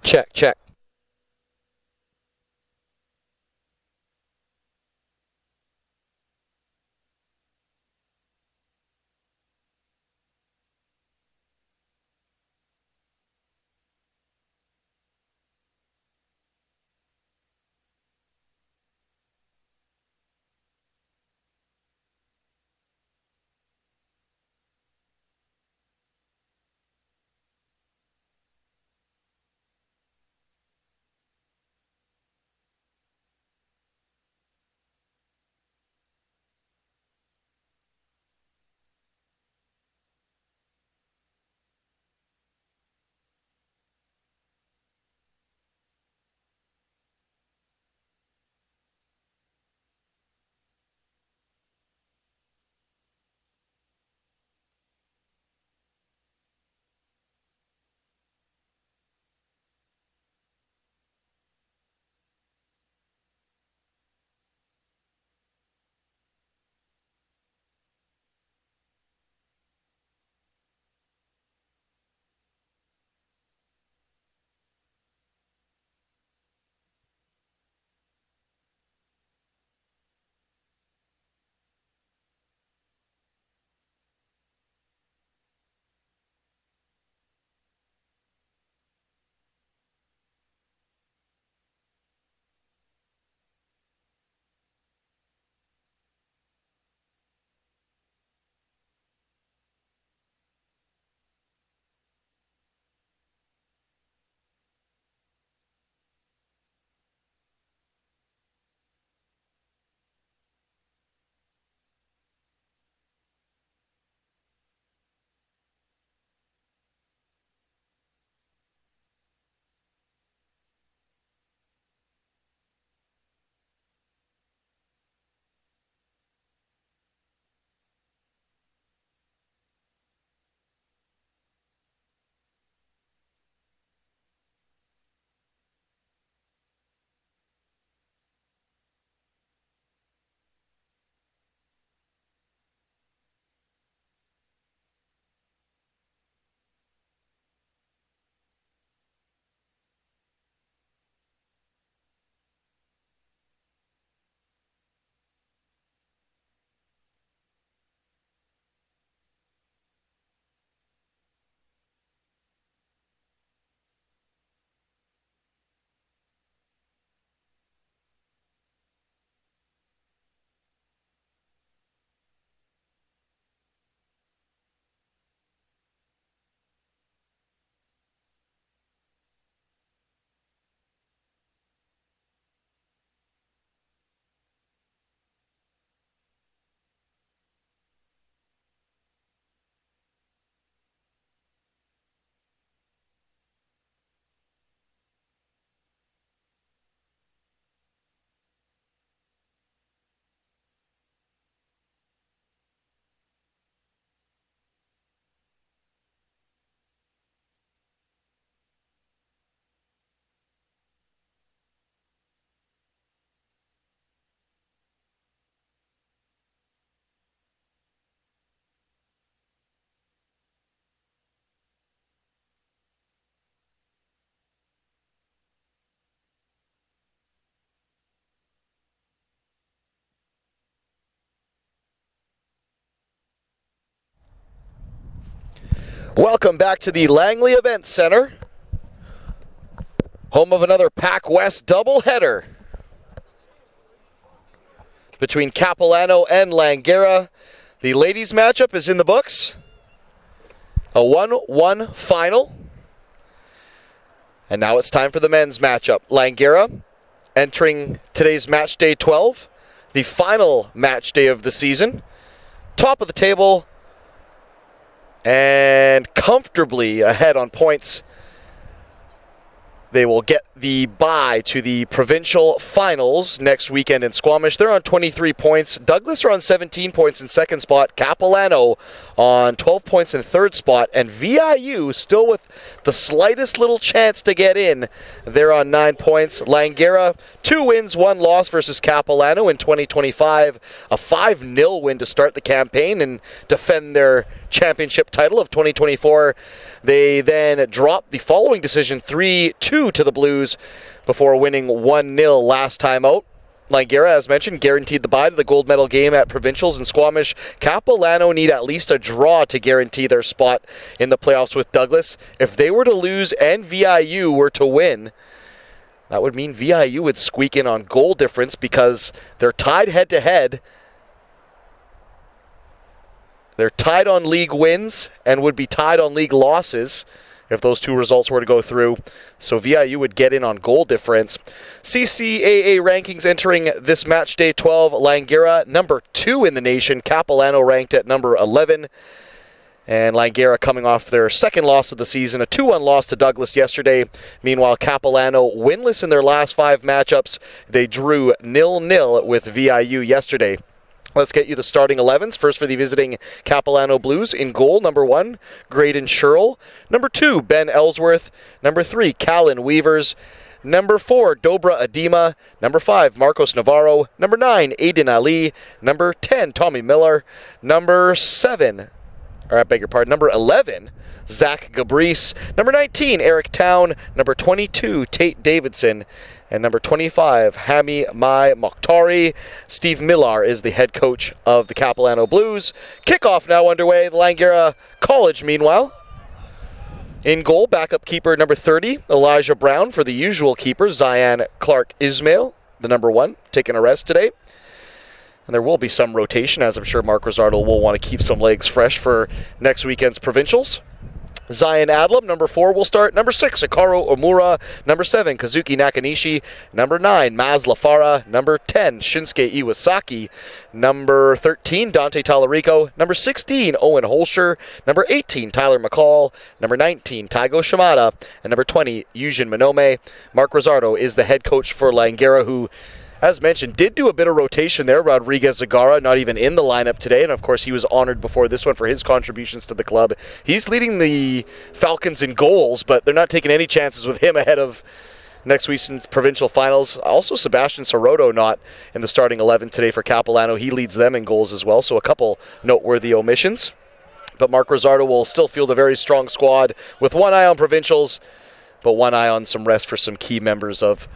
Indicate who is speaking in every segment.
Speaker 1: Check, check. Welcome back to the Langley Event Center, home of another PACWEST doubleheader between Capilano and Langara. The ladies' matchup is in the books, a 1-1 final. And now it's time for the men's matchup. Langara entering today's match day 12, the final match day of the season. Top of the table and comfortably ahead on points. They will get the bye to the provincial finals next weekend in Squamish. They're on 23 points. Douglas are on 17 points in second spot. Capilano on 12 points in third spot. And VIU still with the slightest little chance to get in. They're on 9 points. Langara, 2 wins, 1 loss versus Capilano in 2025. A 5-0 win to start the campaign and defend their championship title of 2024. They then dropped the following decision 3-2 2 to the Blues before winning 1-0 last time out. Langara, as mentioned, guaranteed the bye to the gold medal game at Provincials and Squamish. Capilano need at least a draw to guarantee their spot in the playoffs with Douglas. If they were to lose and VIU were to win, that would mean VIU would squeak in on goal difference because they're tied head-to-head. They're tied on league wins and would be tied on league losses if those two results were to go through. So VIU would get in on goal difference. CCAA rankings entering this match day 12. Langara, number 2 in the nation. Capilano ranked at number 11. And Langara coming off their second loss of the season, a 2-1 loss to Douglas yesterday. Meanwhile, Capilano winless in their last 5 matchups. They drew 0-0 with VIU yesterday. Let's get you the starting 11s. First for the visiting Capilano Blues. In goal, number 1, Graydon Sherrill. Number 2, Ben Ellsworth. Number 3, Callan Weavers. Number 4, Dobra Adema. Number 5, Marcos Navarro. Number 9, Aiden Ali. Number 10, Tommy Miller. Number 11, Zach Gabrice. Number 19, Eric Town. Number 22, Tate Davidson. And number 25, Hami Mai Mokhtari. Steve Millar is the head coach of the Capilano Blues. Kickoff now underway. The Langara College, meanwhile. In goal, backup keeper number 30, Elijah Brown. For the usual keeper, Zion Clark Ismail, the number 1, taking a rest today. And there will be some rotation, as I'm sure Mark Rosardo will want to keep some legs fresh for next weekend's provincials. Zion Adlam, number 4, will start. Number 6, Akaro Omura. Number 7, Kazuki Nakanishi. Number 9, Maz Lafara. Number 10, Shinsuke Iwasaki. Number 13, Dante Talarico. Number 16, Owen Holscher. Number 18, Tyler McCall. Number 19, Taigo Shimada. And number 20, Yujin Minome. Mark Rosardo is the head coach for Langara, who, as mentioned, did do a bit of rotation there. Rodriguez Zagara not even in the lineup today, and of course he was honored before this one for his contributions to the club. He's leading the Falcons in goals, but they're not taking any chances with him ahead of next week's provincial finals. Also, Sebastian Soroto not in the starting 11 today for Capilano. He leads them in goals as well, so a couple noteworthy omissions. But Mark Rosardo will still field a very strong squad with one eye on provincials, but one eye on some rest for some key members of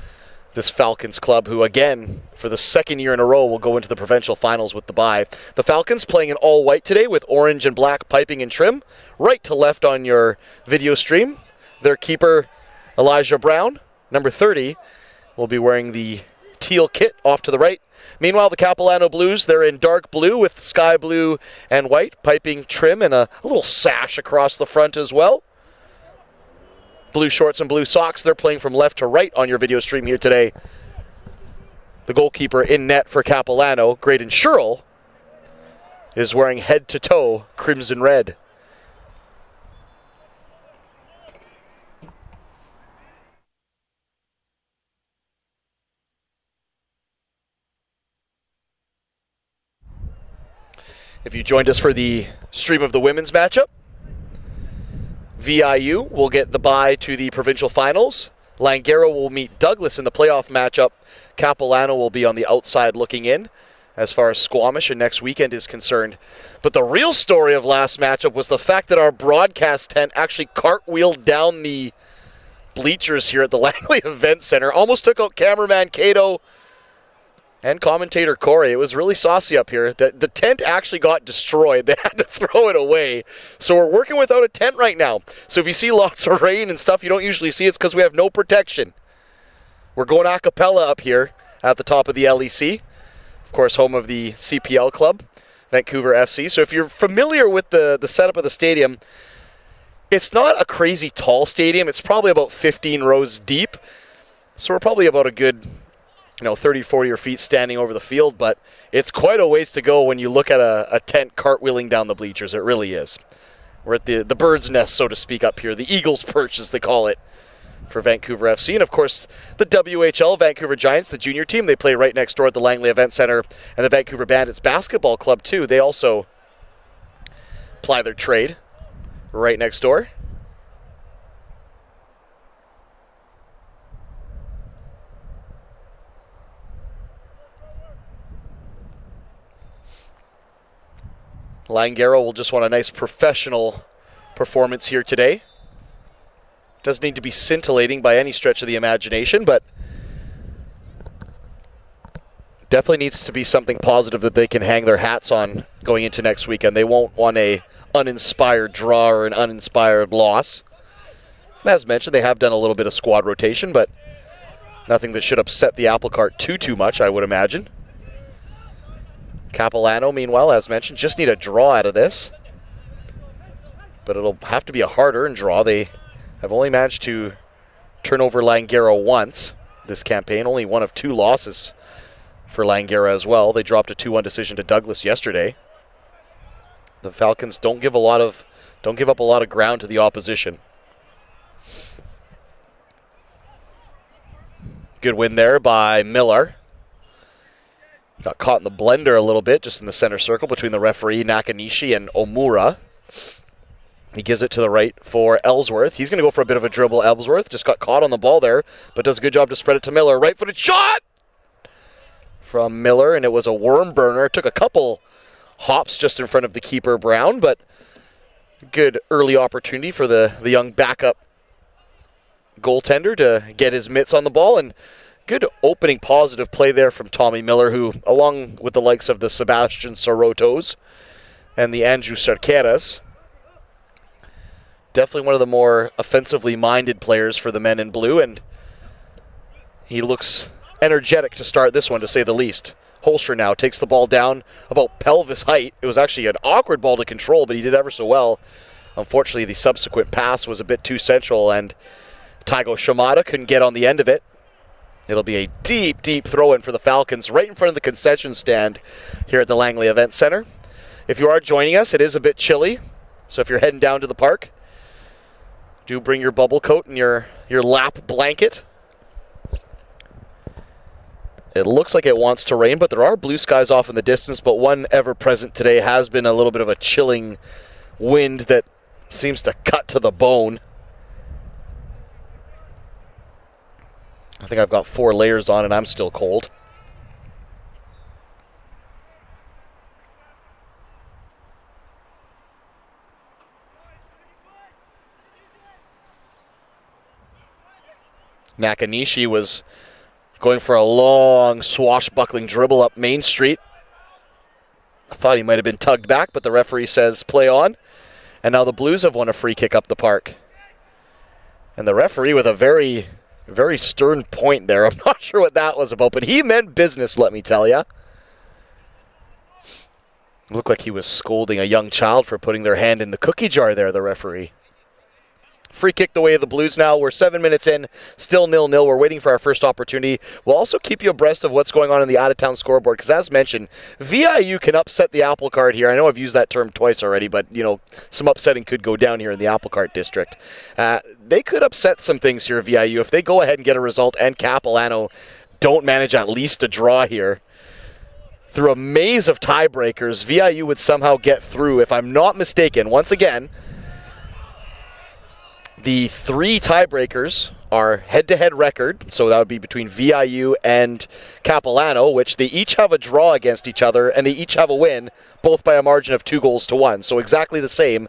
Speaker 1: this Falcons club, who again, for the second year in a row, will go into the provincial finals with the bye. The Falcons playing in all white today with orange and black piping and trim, right to left on your video stream. Their keeper, Elijah Brown, number 30, will be wearing the teal kit off to the right. Meanwhile, the Capilano Blues, they're in dark blue with sky blue and white piping trim and a little sash across the front as well. Blue shorts and blue socks. They're playing from left to right on your video stream here today. The goalkeeper in net for Capilano, Graydon Sherrill, is wearing head-to-toe crimson red. If you joined us for the stream of the women's matchup, VIU will get the bye to the provincial finals. Langara will meet Douglas in the playoff matchup. Capilano will be on the outside looking in as far as Squamish and next weekend is concerned. But the real story of last matchup was the fact that our broadcast tent actually cartwheeled down the bleachers here at the Langley Event Center. Almost took out cameraman Cato and commentator Corey. It was really saucy up here. The tent actually got destroyed. They had to throw it away. So we're working without a tent right now. So if you see lots of rain and stuff you don't usually see, it's because we have no protection. We're going a cappella up here at the top of the LEC. Of course, home of the CPL club, Vancouver FC. So if you're familiar with the setup of the stadium, it's not a crazy tall stadium. It's probably about 15 rows deep. So we're probably about a good 30, 40 feet standing over the field, but it's quite a ways to go when you look at a tent cartwheeling down the bleachers. It really is. We're at the bird's nest, so to speak, up here, the Eagle's Perch, as they call it, for Vancouver FC. And, of course, the WHL, Vancouver Giants, the junior team, they play right next door at the Langley Event Center, and the Vancouver Bandits basketball club, too. They also ply their trade right next door. Langara will just want a nice professional performance here today. Doesn't need to be scintillating by any stretch of the imagination, but definitely needs to be something positive that they can hang their hats on going into next weekend. They won't want a uninspired draw or an uninspired loss. And as mentioned, they have done a little bit of squad rotation, but nothing that should upset the apple cart too much, I would imagine. Capilano, meanwhile, as mentioned, just need a draw out of this. But it'll have to be a hard-earned draw. They have only managed to turn over Langara once this campaign. Only one of 2 losses for Langara as well. They dropped a 2-1 decision to Douglas yesterday. The Falcons don't give up a lot of ground to the opposition. Good win there by Miller. Got caught in the blender a little bit, just in the center circle between the referee, Nakanishi, and Omura. He gives it to the right for Ellsworth. He's going to go for a bit of a dribble. Ellsworth just got caught on the ball there, but does a good job to spread it to Miller. Right-footed shot from Miller, and it was a worm burner. Took a couple hops just in front of the keeper, Brown, but good early opportunity for the young backup goaltender to get his mitts on the ball, and good opening positive play there from Tommy Miller, who, along with the likes of the Sebastian Sorotos and the Andrew Cerqueras, definitely one of the more offensively minded players for the men in blue, and he looks energetic to start this one, to say the least. Holster now takes the ball down about pelvis height. It was actually an awkward ball to control, but he did ever so well. Unfortunately, the subsequent pass was a bit too central, and Taigo Shimada couldn't get on the end of it. It'll be a deep, deep throw-in for the Falcons right in front of the concession stand here at the Langley Event Center. If you are joining us, it is a bit chilly, so if you're heading down to the park, do bring your bubble coat and your lap blanket. It looks like it wants to rain, but there are blue skies off in the distance, but one ever-present today has been a little bit of a chilling wind that seems to cut to the bone. I think I've got 4 layers on and I'm still cold. Nakanishi was going for a long swashbuckling dribble up Main Street. I thought he might have been tugged back, but the referee says play on. And now the Blues have won a free kick up the park. And the referee with a very, very stern point there. I'm not sure what that was about, but he meant business, let me tell you. Looked like he was scolding a young child for putting their hand in the cookie jar there, the referee. Free kick the way of the Blues now. We're 7 minutes in, still 0-0. We're waiting for our first opportunity. We'll also keep you abreast of what's going on in the out-of-town scoreboard, because as mentioned, VIU can upset the apple cart here. I know I've used that term twice already, but, you know, some upsetting could go down here in the apple cart district. They could upset some things here, VIU, if they go ahead and get a result and Capilano don't manage at least a draw here. Through a maze of tiebreakers, VIU would somehow get through, if I'm not mistaken. Once again, the 3 tiebreakers are head-to-head record, so that would be between VIU and Capilano, which they each have a draw against each other, and they each have a win, both by a margin of 2-1, so exactly the same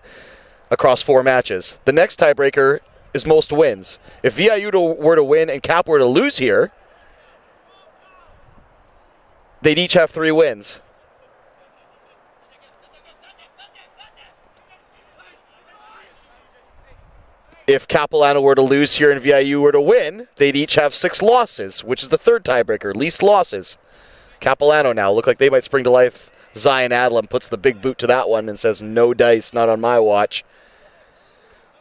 Speaker 1: across 4 matches. The next tiebreaker is most wins. If VIU were to win and Cap were to lose here, they'd each have 3 wins. If Capilano were to lose here and VIU were to win, they'd each have 6 losses, which is the 3rd tiebreaker, least losses. Capilano now look like they might spring to life. Zion Adlam puts the big boot to that one and says, no dice, not on my watch.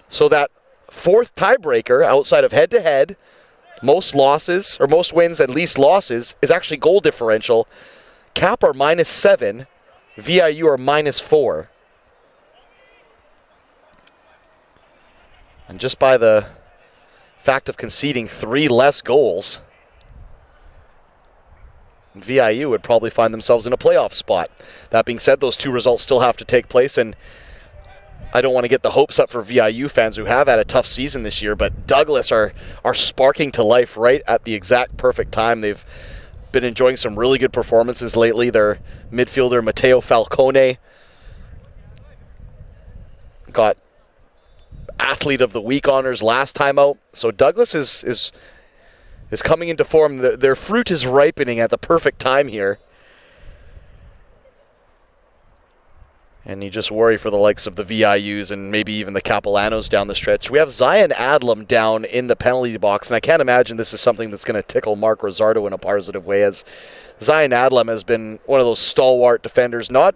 Speaker 1: So that 4th tiebreaker outside of head-to-head, most losses, or most wins and least losses, is actually goal differential. Cap are -7, VIU are -4. And just by the fact of conceding 3 less goals, VIU would probably find themselves in a playoff spot. That being said, those 2 results still have to take place, and I don't want to get the hopes up for VIU fans who have had a tough season this year, but Douglas are sparking to life right at the exact perfect time. They've been enjoying some really good performances lately. Their midfielder, Matteo Falcone, got Athlete of the Week honors last time out. So Douglas is coming into form. Their fruit is ripening at the perfect time here. And you just worry for the likes of the VIUs and maybe even the Capilanos down the stretch. We have Zion Adlam down in the penalty box, and I can't imagine this is something that's going to tickle Mark Rosardo in a positive way, as Zion Adlam has been one of those stalwart defenders, not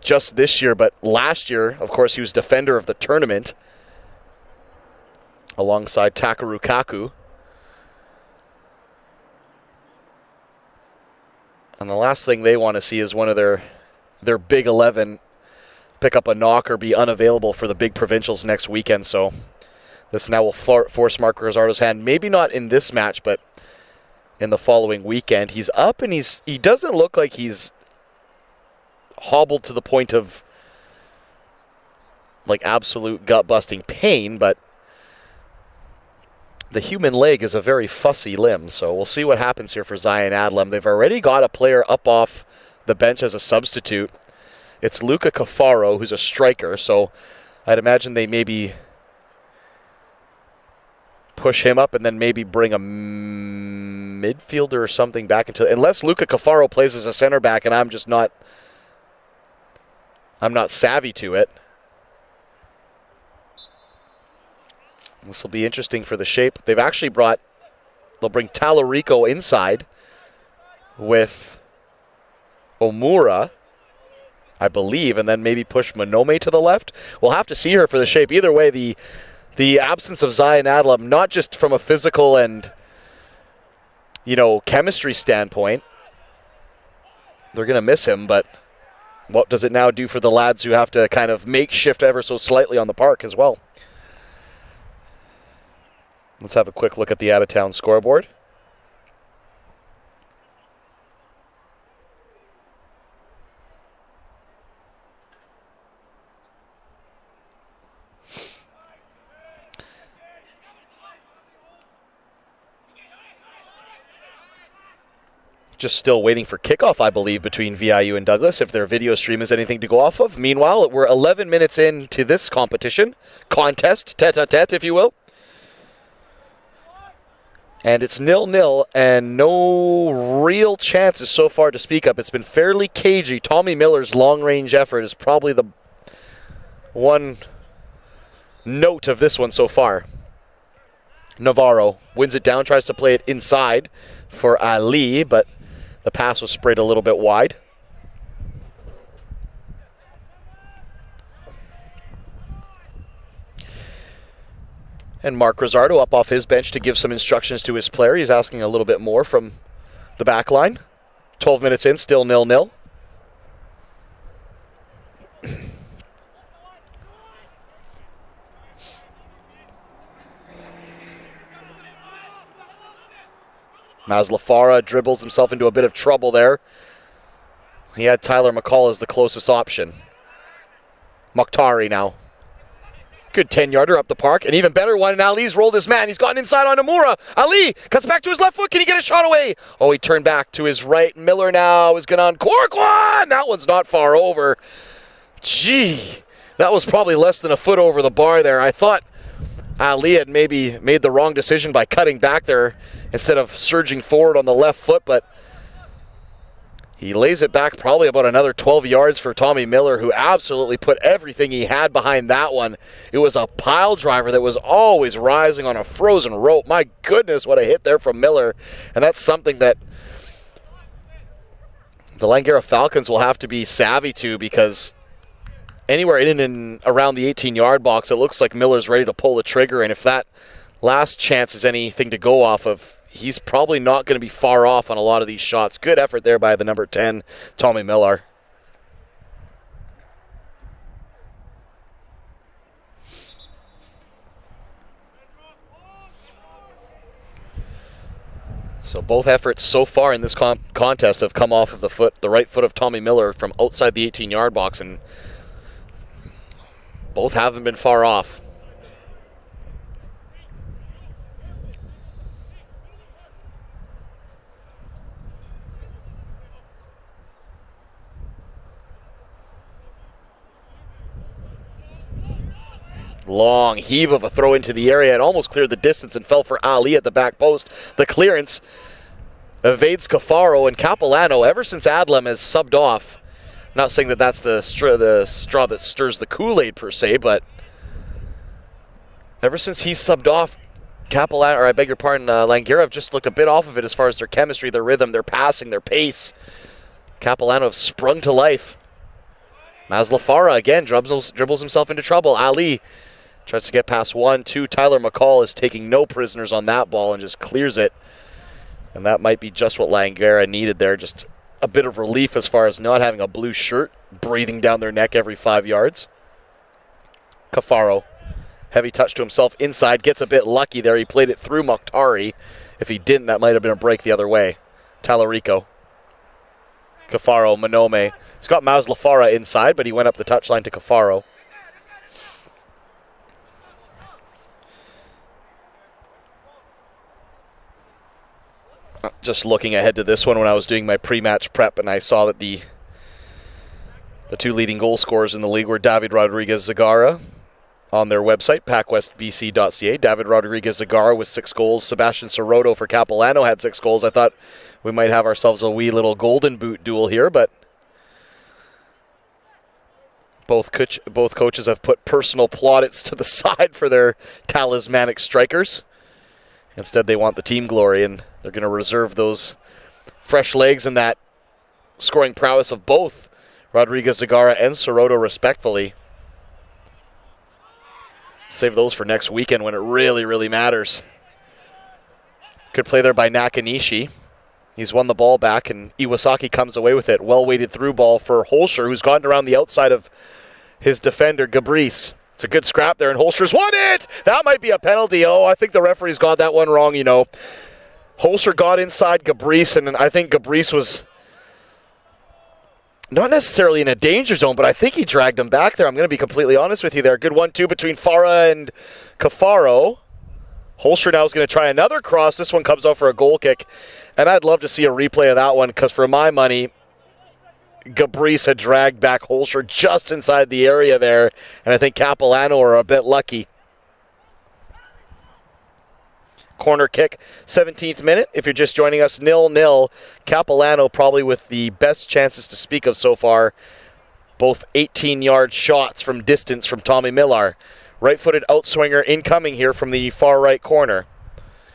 Speaker 1: just this year, but last year. Of course, he was defender of the tournament alongside Takeru Kaku. And the last thing they want to see is one of their big 11 pick up a knock or be unavailable for the big provincials next weekend. So this now will force Mark Rosardo's hand. Maybe not in this match, but in the following weekend. He's up, and he doesn't look like he's hobbled to the point of like absolute gut-busting pain, but the human leg is a very fussy limb, so we'll see what happens here for Zion Adlam. They've already got a player up off the bench as a substitute. It's Luca Cafaro, who's a striker, so I'd imagine they maybe push him up and then maybe bring a midfielder or something back into, unless Luca Cafaro plays as a center back, and I'm not savvy to it. This will be interesting for the shape. They've actually they'll bring Talarico inside with Omura, I believe, and then maybe push Monome to the left. We'll have to see her for the shape. Either way, the absence of Zion Adlam, not just from a physical and, chemistry standpoint, they're going to miss him, but what does it now do for the lads who have to kind of makeshift ever so slightly on the park as well? Let's have a quick look at the out-of-town scoreboard. Just still waiting for kickoff, I believe, between VIU and Douglas, if their video stream is anything to go off of. Meanwhile, we're 11 minutes into this contest, tete-a-tete, if you will. And it's 0-0, and no real chances so far to speak of. It's been fairly cagey. Tommy Miller's long-range effort is probably the one note of this one so far. Navarro wins it down, tries to play it inside for Ali, but the pass was sprayed a little bit wide. And Mark Rosardo up off his bench to give some instructions to his player. He's asking a little bit more from the back line. 12 minutes in, still 0-0. Maslafara dribbles himself into a bit of trouble there. He had Tyler McCall as the closest option. Mokhtari now. Good 10-yarder up the park. An even better one, and Ali's rolled his man. He's gotten inside on Nomura. Ali cuts back to his left foot. Can he get a shot away? Oh, he turned back to his right. Miller now is going to uncork one. That one's not far over. Gee, that was probably less than a foot over the bar there. I thought Ali had maybe made the wrong decision by cutting back there instead of surging forward on the left foot, but he lays it back probably about another 12 yards for Tommy Miller, who absolutely put everything he had behind that one. It was a pile driver that was always rising on a frozen rope. My goodness, what a hit there from Miller. And that's something that the Langara Falcons will have to be savvy to, because anywhere in and around the 18-yard box, it looks like Miller's ready to pull the trigger. And if that last chance is anything to go off of, he's probably not going to be far off on a lot of these shots. Good effort there by the number 10, Tommy Miller. So both efforts so far in this contest have come off of the right foot of Tommy Miller from outside the 18-yard box, and both haven't been far off. Long heave of a throw into the area. It almost cleared the distance and fell for Ali at the back post. The clearance evades Cafaro, and Capilano, ever since Adlam has subbed off, not saying that that's the straw that stirs the Kool-Aid per se, but ever since he's subbed off, Capilano, or I beg your pardon, Langara have just looked a bit off of it as far as their chemistry, their rhythm, their passing, their pace. Capilano have sprung to life. Mazlafara again dribbles himself into trouble. Ali tries to get past 1, 2. Tyler McCall is taking no prisoners on that ball and just clears it. And that might be just what Langara needed there. Just a bit of relief as far as not having a blue shirt breathing down their neck every 5 yards. Cafaro, heavy touch to himself inside, gets a bit lucky there. He played it through Mokhtari. If he didn't, that might have been a break the other way. Talarico. Cafaro, Manome. He's got Mazlafara inside, but he went up the touchline to Cafaro. Just looking ahead to this one when I was doing my pre-match prep, and I saw that the two leading goal scorers in the league were David Rodriguez-Zagara on their website, pacwestbc.ca. David Rodriguez-Zagara with 6 goals. Sebastian Soroto for Capilano had 6 goals. I thought we might have ourselves a wee little golden boot duel here, but both coaches have put personal plaudits to the side for their talismanic strikers. Instead, they want the team glory, and they're going to reserve those fresh legs and that scoring prowess of both Rodriguez-Zagara and Soroto, respectfully. Save those for next weekend when it really, really matters. Good play there by Nakanishi. He's won the ball back, and Iwasaki comes away with it. Well-weighted through ball for Holscher, who's gotten around the outside of his defender, Gabrice. It's a good scrap there, and Holscher's won it! That might be a penalty. Oh, I think the referee's got that one wrong, you know. Holscher got inside Gabrice, and I think Gabrice was not necessarily in a danger zone, but I think he dragged him back there. I'm going to be completely honest with you there. Good 1-2 between Farah and Cafaro. Holscher now is going to try another cross. This one comes out for a goal kick, and I'd love to see a replay of that one, because for my money, Gabrice had dragged back Holscher just inside the area there, and I think Capilano are a bit lucky. Corner kick, 17th minute. If you're just joining us, 0-0. Capilano probably with the best chances to speak of so far. Both 18-yard shots from distance from Tommy Millar. Right-footed outswinger incoming here from the far right corner.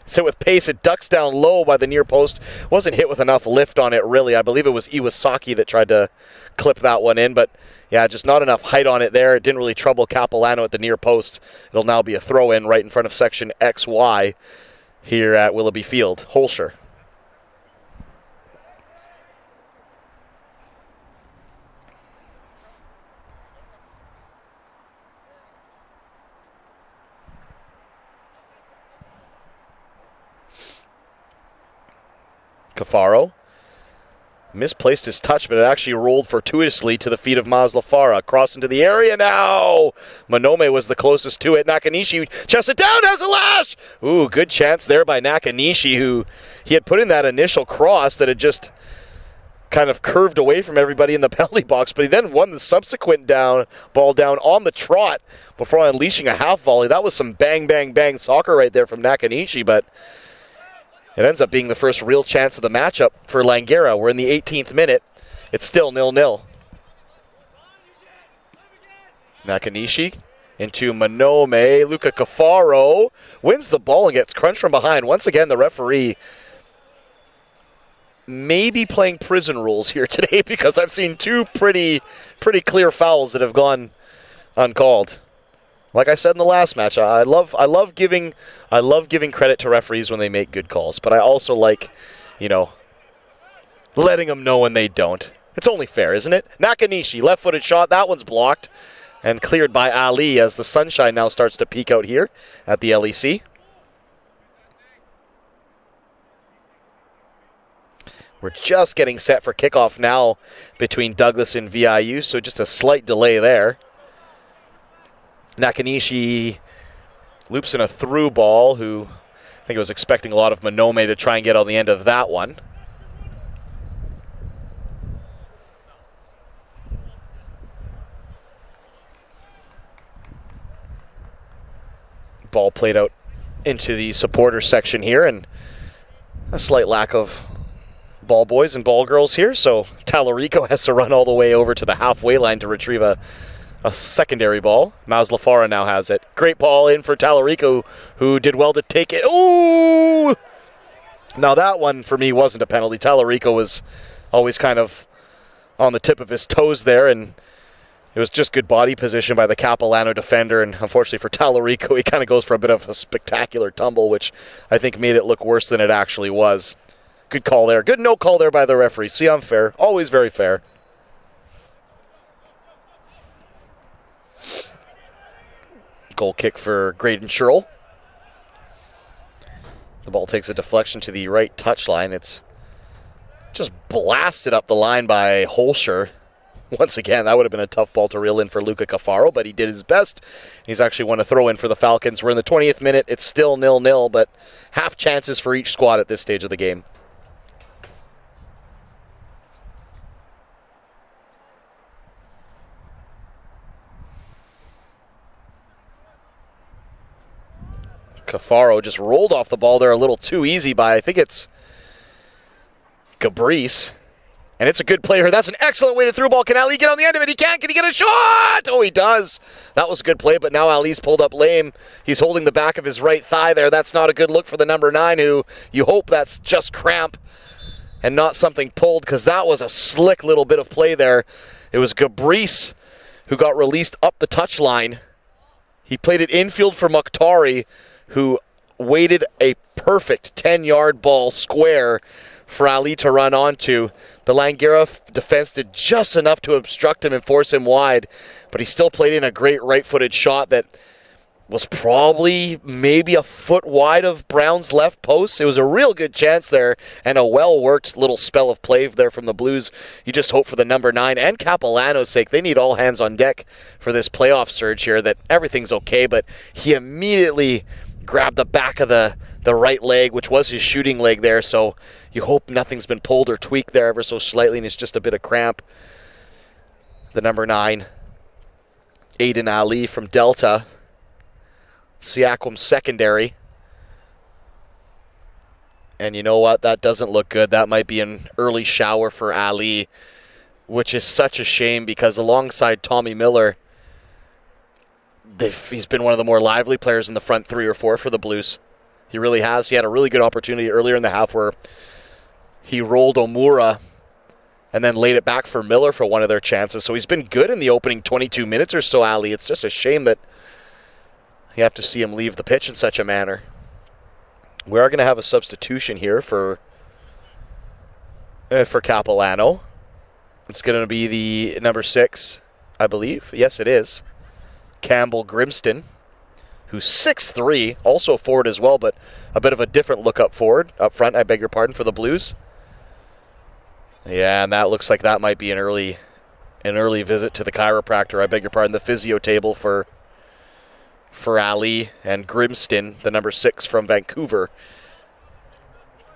Speaker 1: It's hit with pace. It ducks down low by the near post. Wasn't hit with enough lift on it, really. I believe it was Iwasaki that tried to clip that one in, but yeah, just not enough height on it there. It didn't really trouble Capilano at the near post. It'll now be a throw-in right in front of section XY here at Willoughby Field. Holscher. Cafaro misplaced his touch, but it actually rolled fortuitously to the feet of Mazlafara. Cross into the area now. Manome was the closest to it. Nakanishi chests it down, has a lash. Ooh, good chance there by Nakanishi, who he had put in that initial cross that had just kind of curved away from everybody in the penalty box, but he then won the subsequent ball down on the trot before unleashing a half volley. That was some bang, bang, bang soccer right there from Nakanishi, but it ends up being the first real chance of the matchup for Langara. We're in the 18th minute. It's still 0-0. Nakanishi into Manome. Luca Cafaro wins the ball and gets crunched from behind. Once again, the referee may be playing prison rules here today, because I've seen 2 pretty clear fouls that have gone uncalled. Like I said in the last match, I love giving credit to referees when they make good calls, but I also like, letting them know when they don't. It's only fair, isn't it? Nakanishi, left-footed shot. That one's blocked and cleared by Ali as the sunshine now starts to peek out here at the LEC. We're just getting set for kickoff now between Douglas and VIU, so just a slight delay there. Nakanishi loops in a through ball, who I think was expecting a lot of Manome to try and get on the end of that one. Ball played out into the supporter section here, and a slight lack of ball boys and ball girls here, so Tallarico has to run all the way over to the halfway line to retrieve a secondary ball. Mazlafara now has it. Great ball in for Tallarico, who did well to take it. Ooh! Now that one, for me, wasn't a penalty. Tallarico was always kind of on the tip of his toes there, and it was just good body position by the Capilano defender, and unfortunately for Tallarico, he kind of goes for a bit of a spectacular tumble, which I think made it look worse than it actually was. Good call there. Good no call there by the referee. See, I'm fair. Always very fair. Goal kick for Graydon Sherrill. The ball takes a deflection to the right touchline. It's just blasted up the line by Holscher. Once again, that would have been a tough ball to reel in for Luca Cafaro, but he did his best. He's actually won a throw-in for the Falcons. We're in the 20th minute. It's still 0-0, but half chances for each squad at this stage of the game. Cafaro just rolled off the ball there a little too easy by, I think it's Gabrice. And it's a good play here. That's an excellent way to through ball. Can Ali get on the end of it? He can't. Can he get a shot? Oh, he does. That was a good play, but now Ali's pulled up lame. He's holding the back of his right thigh there. That's not a good look for the number 9, who you hope that's just cramp and not something pulled, because that was a slick little bit of play there. It was Gabrice who got released up the touchline. He played it infield for Mukhtari, who waited a perfect 10-yard ball square for Ali to run onto. The Langara defense did just enough to obstruct him and force him wide, but he still played in a great right-footed shot that was probably maybe a foot wide of Brown's left post. It was a real good chance there, and a well-worked little spell of play there from the Blues. You just hope for the number 9 and Capilano's sake. They need all hands on deck for this playoff surge here, that everything's okay, but he immediately grabbed the back of the right leg, which was his shooting leg there, so you hope nothing's been pulled or tweaked there ever so slightly, and it's just a bit of cramp. The number 9, Aiden Ali from Delta. Siakwam secondary. And you know what? That doesn't look good. That might be an early shower for Ali, which is such a shame, because alongside Tommy Miller, he's been one of the more lively players in the front 3 or 4 for the Blues. He really has. He had a really good opportunity earlier in the half where he rolled Omura and then laid it back for Miller for one of their chances. So he's been good in the opening 22 minutes or so, Ali. It's just a shame that you have to see him leave the pitch in such a manner. We are going to have a substitution here for Capilano. It's going to be the number 6, I believe. Yes, it is. Campbell Grimston, who's 6'3", also forward as well, but a bit of a different look up front, I beg your pardon, for the Blues. Yeah, and that looks like that might be an early visit to the chiropractor, I beg your pardon, the physio table for Ali, and Grimston, the number 6 from Vancouver.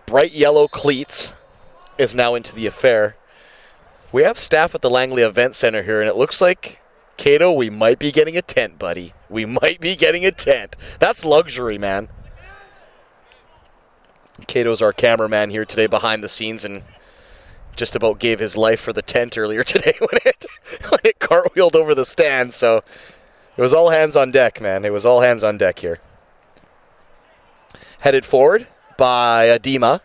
Speaker 1: Bright yellow cleats is now into the affair. We have staff at the Langley Event Center here, and it looks like, Cato, we might be getting a tent, buddy. We might be getting a tent. That's luxury, man. Cato's our cameraman here today behind the scenes, and just about gave his life for the tent earlier today when it cartwheeled over the stand. So it was all hands on deck, man. It was all hands on deck here. Headed forward by Adema.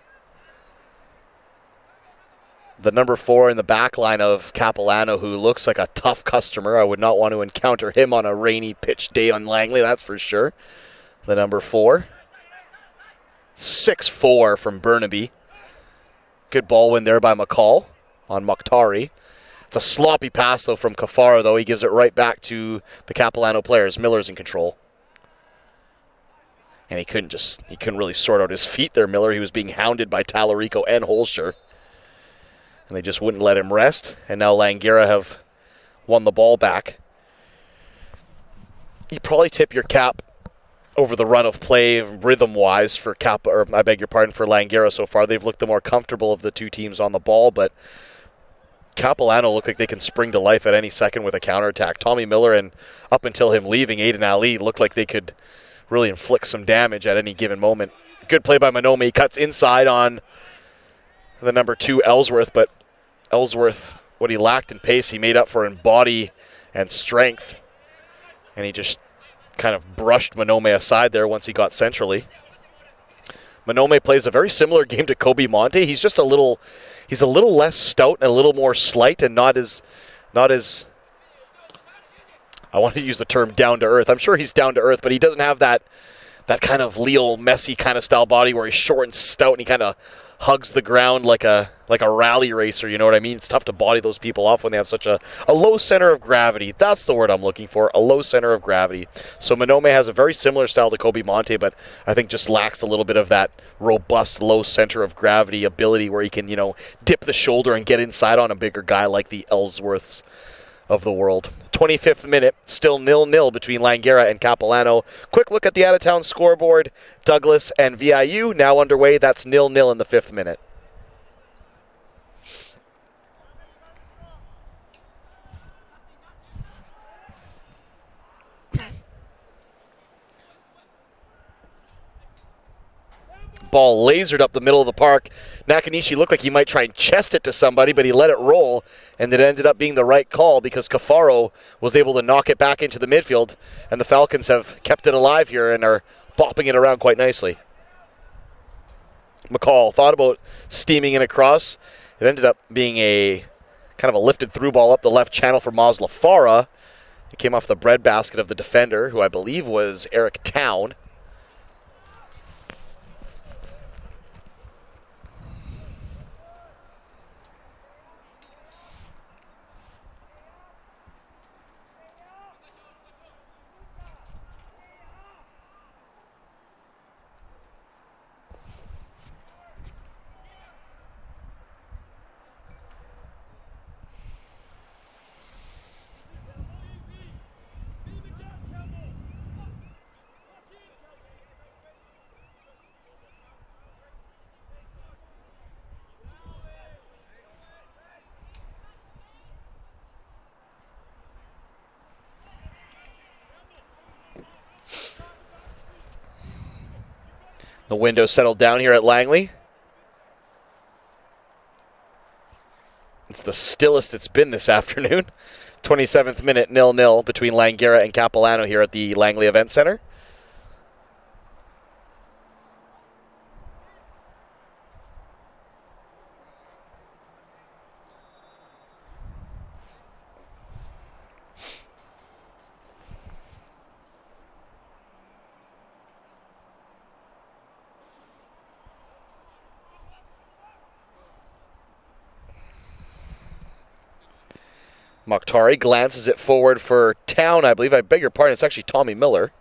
Speaker 1: The number 4 in the back line of Capilano, who looks like a tough customer. I would not want to encounter him on a rainy pitch day on Langley, that's for sure. The number 4. 6'4" from Burnaby. Good ball win there by McCall on Mukhtari. It's a sloppy pass, though, from Cafaro, though. He gives it right back to the Capilano players. Miller's in control. And he couldn't really sort out his feet there, Miller. He was being hounded by Tallarico and Holscher. And they just wouldn't let him rest. And now Langara have won the ball back. You probably tip your cap over the run of play rhythm-wise for for Langara so far. They've looked the more comfortable of the two teams on the ball, but Capilano look like they can spring to life at any second with a counterattack. Tommy Miller, and up until him leaving, Aiden Ali looked like they could really inflict some damage at any given moment. Good play by Monome. He cuts inside on the number 2, Ellsworth, but Ellsworth, what he lacked in pace, he made up for in body and strength. And he just kind of brushed Monome aside there once he got centrally. Monome plays a very similar game to Kobe Monte. He's just a little less stout and a little more slight and not as I want to use the term down to earth. I'm sure he's down to earth, but he doesn't have that kind of Leo Messi kind of style body where he's short and stout and he kind of hugs the ground like a rally racer, you know what I mean? It's tough to body those people off when they have such a low center of gravity. That's the word I'm looking for, a low center of gravity. So Monome has a very similar style to Kobe Monte, but I think just lacks a little bit of that robust low center of gravity ability where he can, dip the shoulder and get inside on a bigger guy like the Ellsworths of the world. 25th minute, still 0-0 between Langara and Capilano. Quick look at the out-of-town scoreboard. Douglas and VIU now underway. That's 0-0 in the 5th minute. Ball lasered up the middle of the park. Nakanishi looked like he might try and chest it to somebody, but he let it roll, and it ended up being the right call because Cafaro was able to knock it back into the midfield, and the Falcons have kept it alive here and are bopping it around quite nicely. McCall thought about steaming it across. It ended up being a kind of a lifted through ball up the left channel for Maz Lafara. It came off the breadbasket of the defender, who I believe was Eric Town. The window settled down here at Langley. It's the stillest it's been this afternoon. 27th minute, 0-0 between Langara and Capilano here at the Langley Event Center. Mokhtari glances it forward for Town, I believe. I beg your pardon, it's actually Tommy Miller,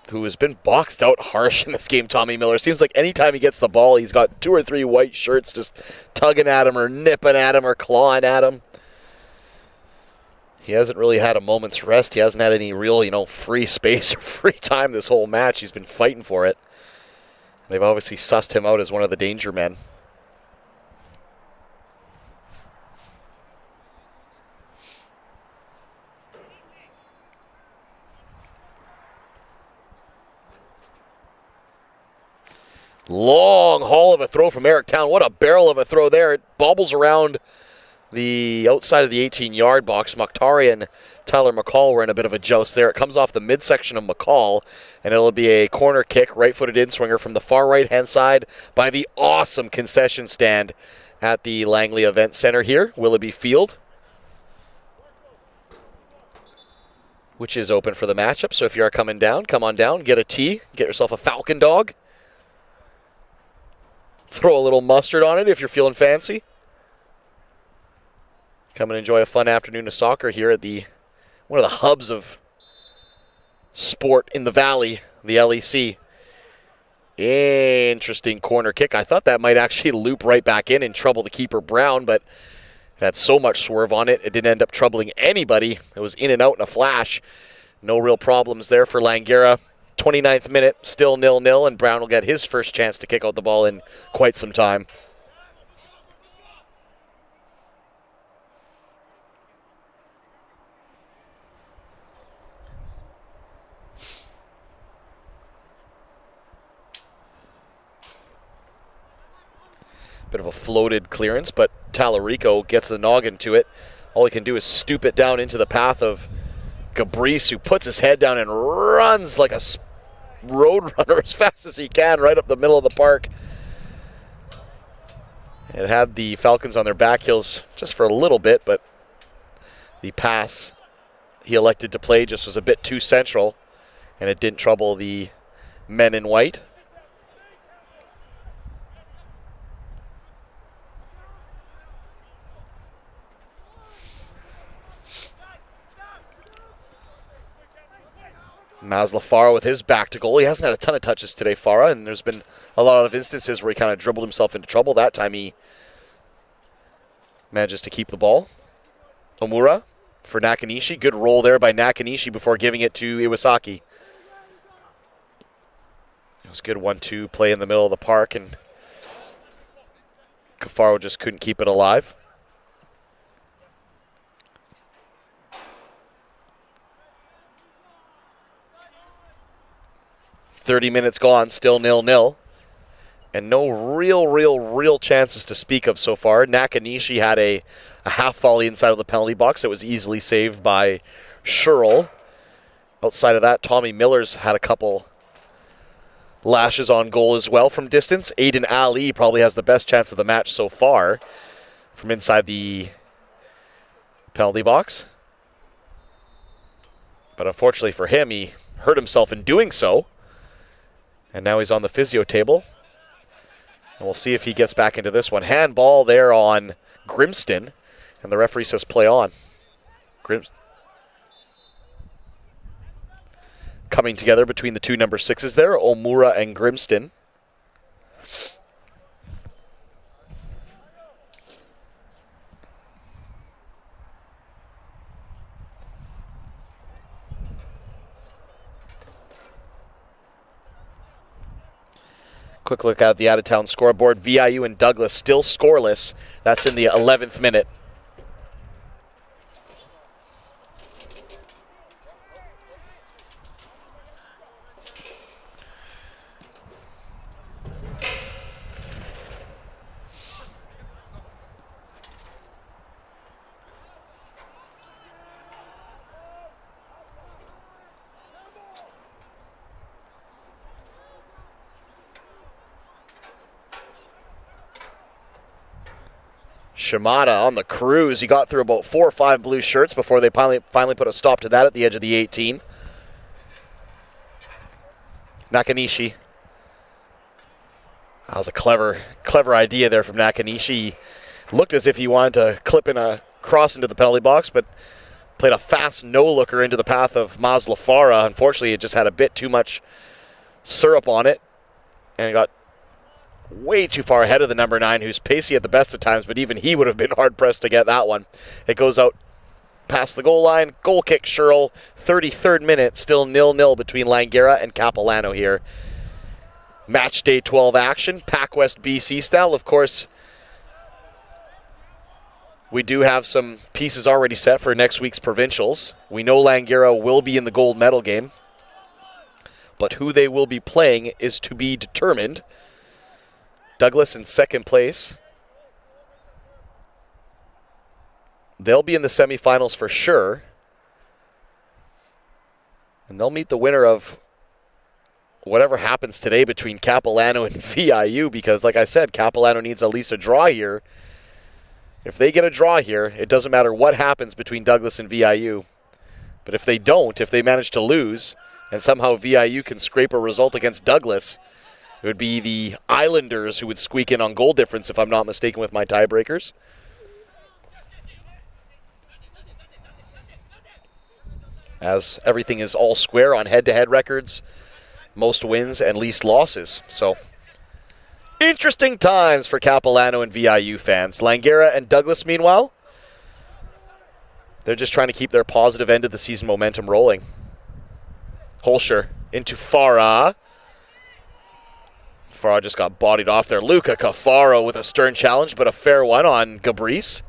Speaker 1: who has been boxed out harsh in this game, Tommy Miller. Seems like anytime he gets the ball, he's got 2 or 3 white shirts just tugging at him or nipping at him or clawing at him. He hasn't really had a moment's rest. He hasn't had any real, free space or free time this whole match. He's been fighting for it. They've obviously sussed him out as one of the danger men. Long haul of a throw from Eric Town. What a barrel of a throw there. It bobbles around the outside of the 18-yard box. Mokhtari and Tyler McCall were in a bit of a joust there. It comes off the midsection of McCall, and it'll be a corner kick, right-footed in-swinger from the far right-hand side by the awesome concession stand at the Langley Event Center here, Willoughby Field, which is open for the matchup. So if you are coming down, come on down, get a tea, get yourself a Falcon dog. Throw a little mustard on it if you're feeling fancy. Come and enjoy a fun afternoon of soccer here at one of the hubs of sport in the Valley, the LEC. Interesting corner kick. I thought that might actually loop right back in and trouble the keeper Brown, but it had so much swerve on it, it didn't end up troubling anybody. It was in and out in a flash. No real problems there for Langara. 29th minute, still 0-0, and Brown will get his first chance to kick out the ball in quite some time. Bit of a floated clearance, but Tallarico gets the noggin to it. All he can do is stoop it down into the path of Gabrice, who puts his head down and runs like a road runner as fast as he can right up the middle of the park. It had the Falcons on their back heels just for a little bit, but the pass he elected to play just was a bit too central, and it didn't trouble the men in white. Masla Farah with his back to goal. He hasn't had a ton of touches today, Farah, and there's been a lot of instances where he kind of dribbled himself into trouble. That time he manages to keep the ball. Omura for Nakanishi. Good roll there by Nakanishi before giving it to Iwasaki. It was a good 1-2 play in the middle of the park, and Kafaro just couldn't keep it alive. .30 minutes gone, still 0-0. And no real chances to speak of so far. Nakanishi had a half volley inside of the penalty box that was easily saved by Sherrill. Outside of that, Tommy Miller's had a couple lashes on goal as well from distance. Aiden Ali probably has the best chance of the match so far from inside the penalty box. But unfortunately for him, he hurt himself in doing so. And now he's on the physio table. And we'll see if he gets back into this one. Handball there on Grimston. And the referee says play on. Coming together between the two number 6s there, Omura and Grimston. Quick look at the out-of-town scoreboard. VIU and Douglas still scoreless. That's in the 11th minute. Shimada on the cruise. He got through about 4 or 5 blue shirts before they finally put a stop to that at the edge of the 18. Nakanishi. That was a clever idea there from Nakanishi. He looked as if he wanted to clip in a cross into the penalty box, but played a fast no-looker into the path of Masla Farah. Unfortunately, it just had a bit too much syrup on it, and it got way too far ahead of the number 9, who's pacey at the best of times, but even he would have been hard-pressed to get that one. It goes out past the goal line. Goal kick, Sherrill. 33rd minute, still 0-0 between Langara and Capilano here. Match day 12 action, PACWEST BC style. Of course, we do have some pieces already set for next week's provincials. We know Langara will be in the gold medal game, but who they will be playing is to be determined. Douglas in second place. They'll be in the semifinals for sure. And they'll meet the winner of whatever happens today between Capilano and VIU, because like I said, Capilano needs at least a draw here. If they get a draw here, it doesn't matter what happens between Douglas and VIU. But if they don't, if they manage to lose, and somehow VIU can scrape a result against Douglas, it would be the Islanders who would squeak in on goal difference, if I'm not mistaken, with my tiebreakers. As everything is all square on head-to-head records, most wins and least losses. So, interesting times for Capilano and VIU fans. Langara and Douglas, meanwhile, they're just trying to keep their positive end of the season momentum rolling. Holscher into Farah. Farah just got bodied off there. Luca Cafaro with a stern challenge, but a fair one on Gabrice.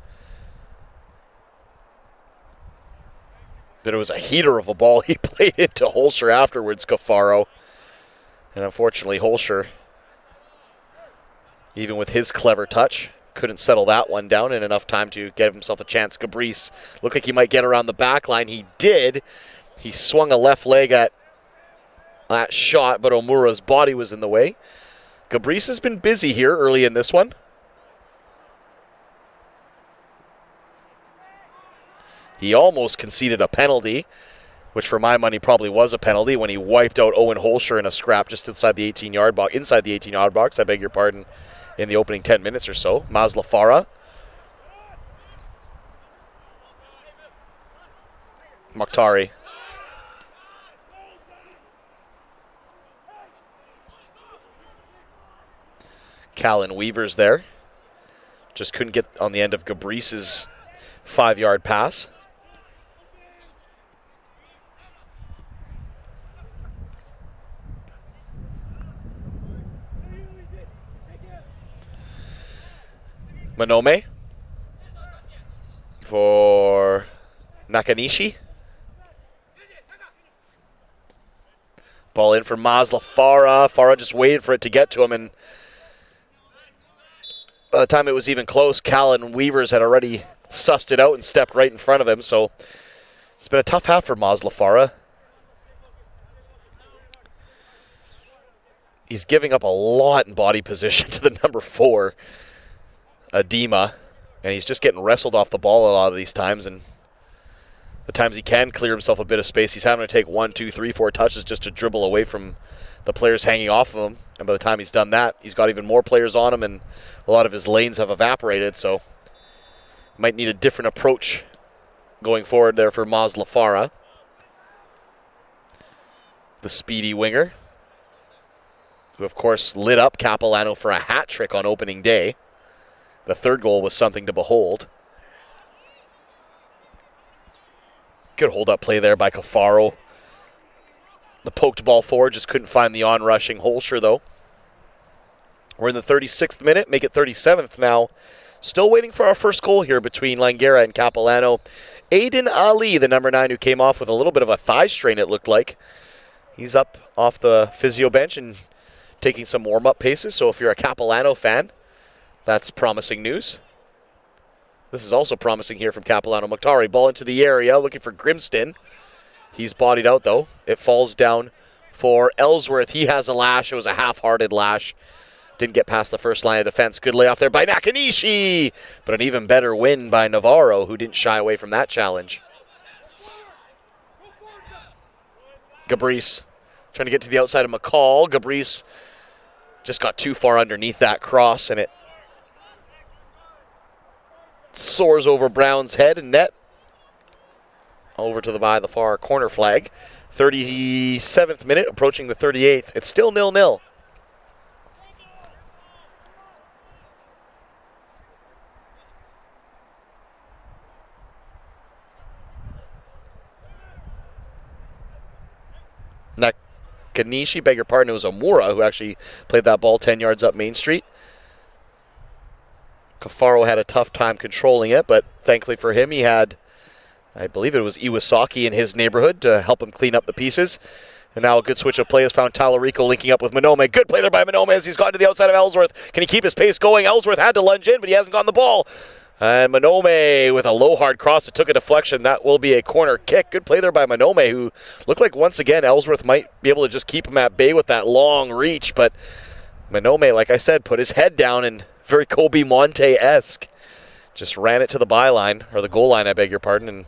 Speaker 1: But it was a heater of a ball he played into Holscher afterwards, Cafaro. And unfortunately, Holscher Even with his clever touch, couldn't settle that one down in enough time to give himself a chance. Gabrice looked like he might get around the back line. He did. He swung a left leg at that shot, but Omura's body was in the way. Gabrice has been busy here early in this one. He almost conceded a penalty, which for my money probably was a penalty when he wiped out Owen Holscher in a scrap just inside the 18-yard box. Inside the 18-yard box, I beg your pardon, in the opening 10 minutes or so. Mazlafara. Mokhtari. Callan Weaver's there. Just couldn't get on the end of Gabrice's 5-yard pass. Manome for Nakanishi. Ball in for Mazlafara. Farah just waited for it to get to him, and by the time it was even close, Callan Weavers had already sussed it out and stepped right in front of him, so it's been a tough half for Mazlafara. He's giving up a lot in body position to the number 4, Adema, and he's just getting wrestled off the ball a lot of these times, and the times he can clear himself a bit of space, he's having to take 1, 2, 3, 4 touches just to dribble away from the players hanging off of him, and by the time he's done that, he's got even more players on him, and a lot of his lanes have evaporated, so might need a different approach going forward there for Mazlafara. The speedy winger, who of course lit up Capilano for a hat trick on opening day. The third goal was something to behold. Good hold-up play there by Cafaro. The poked ball forward, just couldn't find the on-rushing Holscher, though. We're in the 36th minute, make it 37th now. Still waiting for our first goal here between Langara and Capilano. Aiden Ali, the number 9, who came off with a little bit of a thigh strain, it looked like. He's up off the physio bench and taking some warm-up paces, so if you're a Capilano fan, that's promising news. This is also promising here from Capilano. Mokhtari, ball into the area, looking for Grimston. He's bodied out, though. It falls down for Ellsworth. He has a lash. It was a half-hearted lash. Didn't get past the first line of defense. Good layoff there by Nakanishi. But an even better win by Navarro, who didn't shy away from that challenge. Gabrice trying to get to the outside of McCall. Gabrice just got too far underneath that cross, and it soars over Brown's head and net. Over to the by the far corner flag. 37th minute, approaching the 38th. It's still 0-0. Nakanishi, beg your pardon, it was Omura who actually played that ball 10 yards up Main Street. Cafaro had a tough time controlling it, but thankfully for him, he had, I believe it was Iwasaki in his neighborhood to help him clean up the pieces. And now a good switch of play has found Talarico linking up with Manome. Good play there by Manome as he's gotten to the outside of Ellsworth. Can he keep his pace going? Ellsworth had to lunge in, but he hasn't gotten the ball. And Manome with a low hard cross. It took a deflection. That will be a corner kick. Good play there by Manome, who looked like once again Ellsworth might be able to just keep him at bay with that long reach. But Manome, like I said, put his head down and very Kobe Monte-esque. Just ran it to the byline, or the goal line, I beg your pardon, and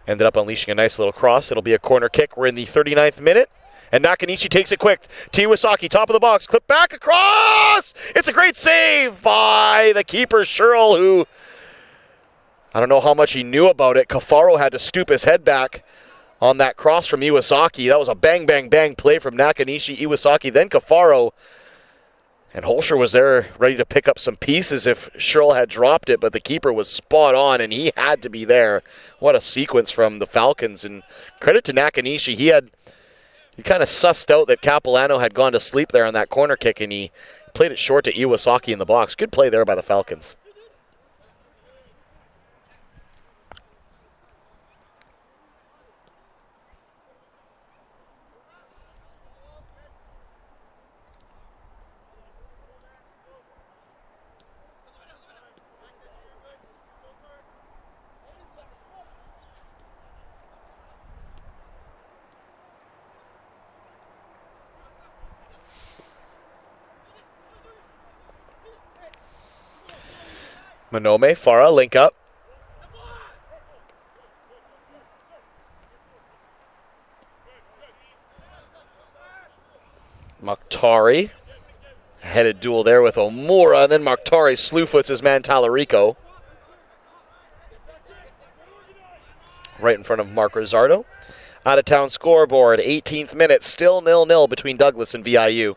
Speaker 1: ended up unleashing a nice little cross. It'll be a corner kick. We're in the 39th minute. And Nakanishi takes it quick. Iwasaki, top of the box. Clip back across. It's a great save by the keeper, Sherrill, who, I don't know how much he knew about it. Cafaro had to stoop his head back on that cross from Iwasaki. That was a bang, bang, bang play from Nakanishi, Iwasaki, then Cafaro. And Holscher was there ready to pick up some pieces if Sherrill had dropped it, but the keeper was spot on, and he had to be there. What a sequence from the Falcons. And credit to Nakanishi. He kind of sussed out that Capilano had gone to sleep there on that corner kick, and he played it short to Iwasaki in the box. Good play there by the Falcons. Manome, Farah, link up. Mokhtari. Headed duel there with Omura, and then Mokhtari slew-foots his man Talarico. Right in front of Mark Rizzardo. Out-of-town scoreboard, 18th minute, still 0-0 between Douglas and VIU.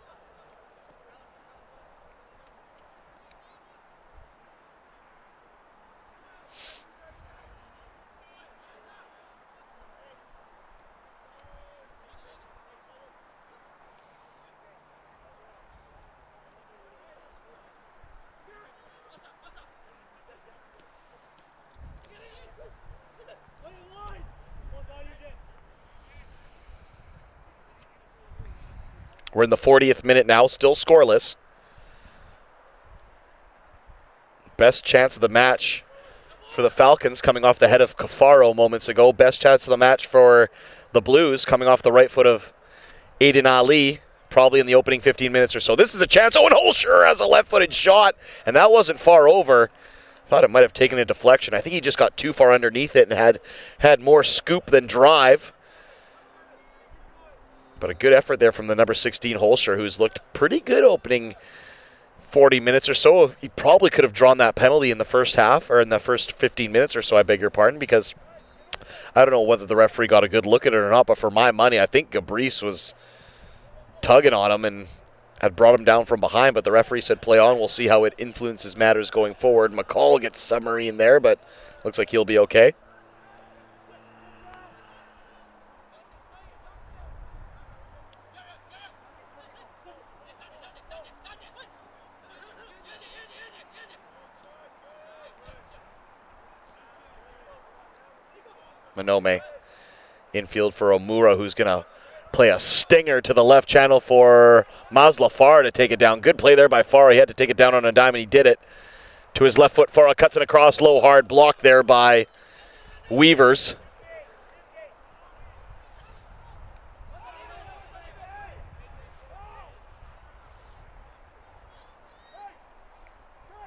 Speaker 1: We're in the 40th minute now, still scoreless. Best chance of the match for the Falcons coming off the head of Cafaro moments ago. Best chance of the match for the Blues coming off the right foot of Aiden Ali, probably in the opening 15 minutes or so. This is a chance. Owen Holscher has a left-footed shot, and that wasn't far over. Thought it might have taken a deflection. I think he just got too far underneath it and had more scoop than drive. But a good effort there from the number 16 Holscher, who's looked pretty good opening 40 minutes or so. He probably could have drawn that penalty in the first half, or in the first 15 minutes or so, I beg your pardon, because I don't know whether the referee got a good look at it or not, but for my money, I think Gabrice was tugging on him and had brought him down from behind, but the referee said play on. We'll see how it influences matters going forward. McCall gets submarine there, but looks like he'll be okay. Manome infield for Omura, who's going to play a stinger to the left channel for Masla Farah to take it down. Good play there by Farah. He had to take it down on a dime, and he did it. To his left foot, Farah cuts it across, low, hard, blocked there by Weavers.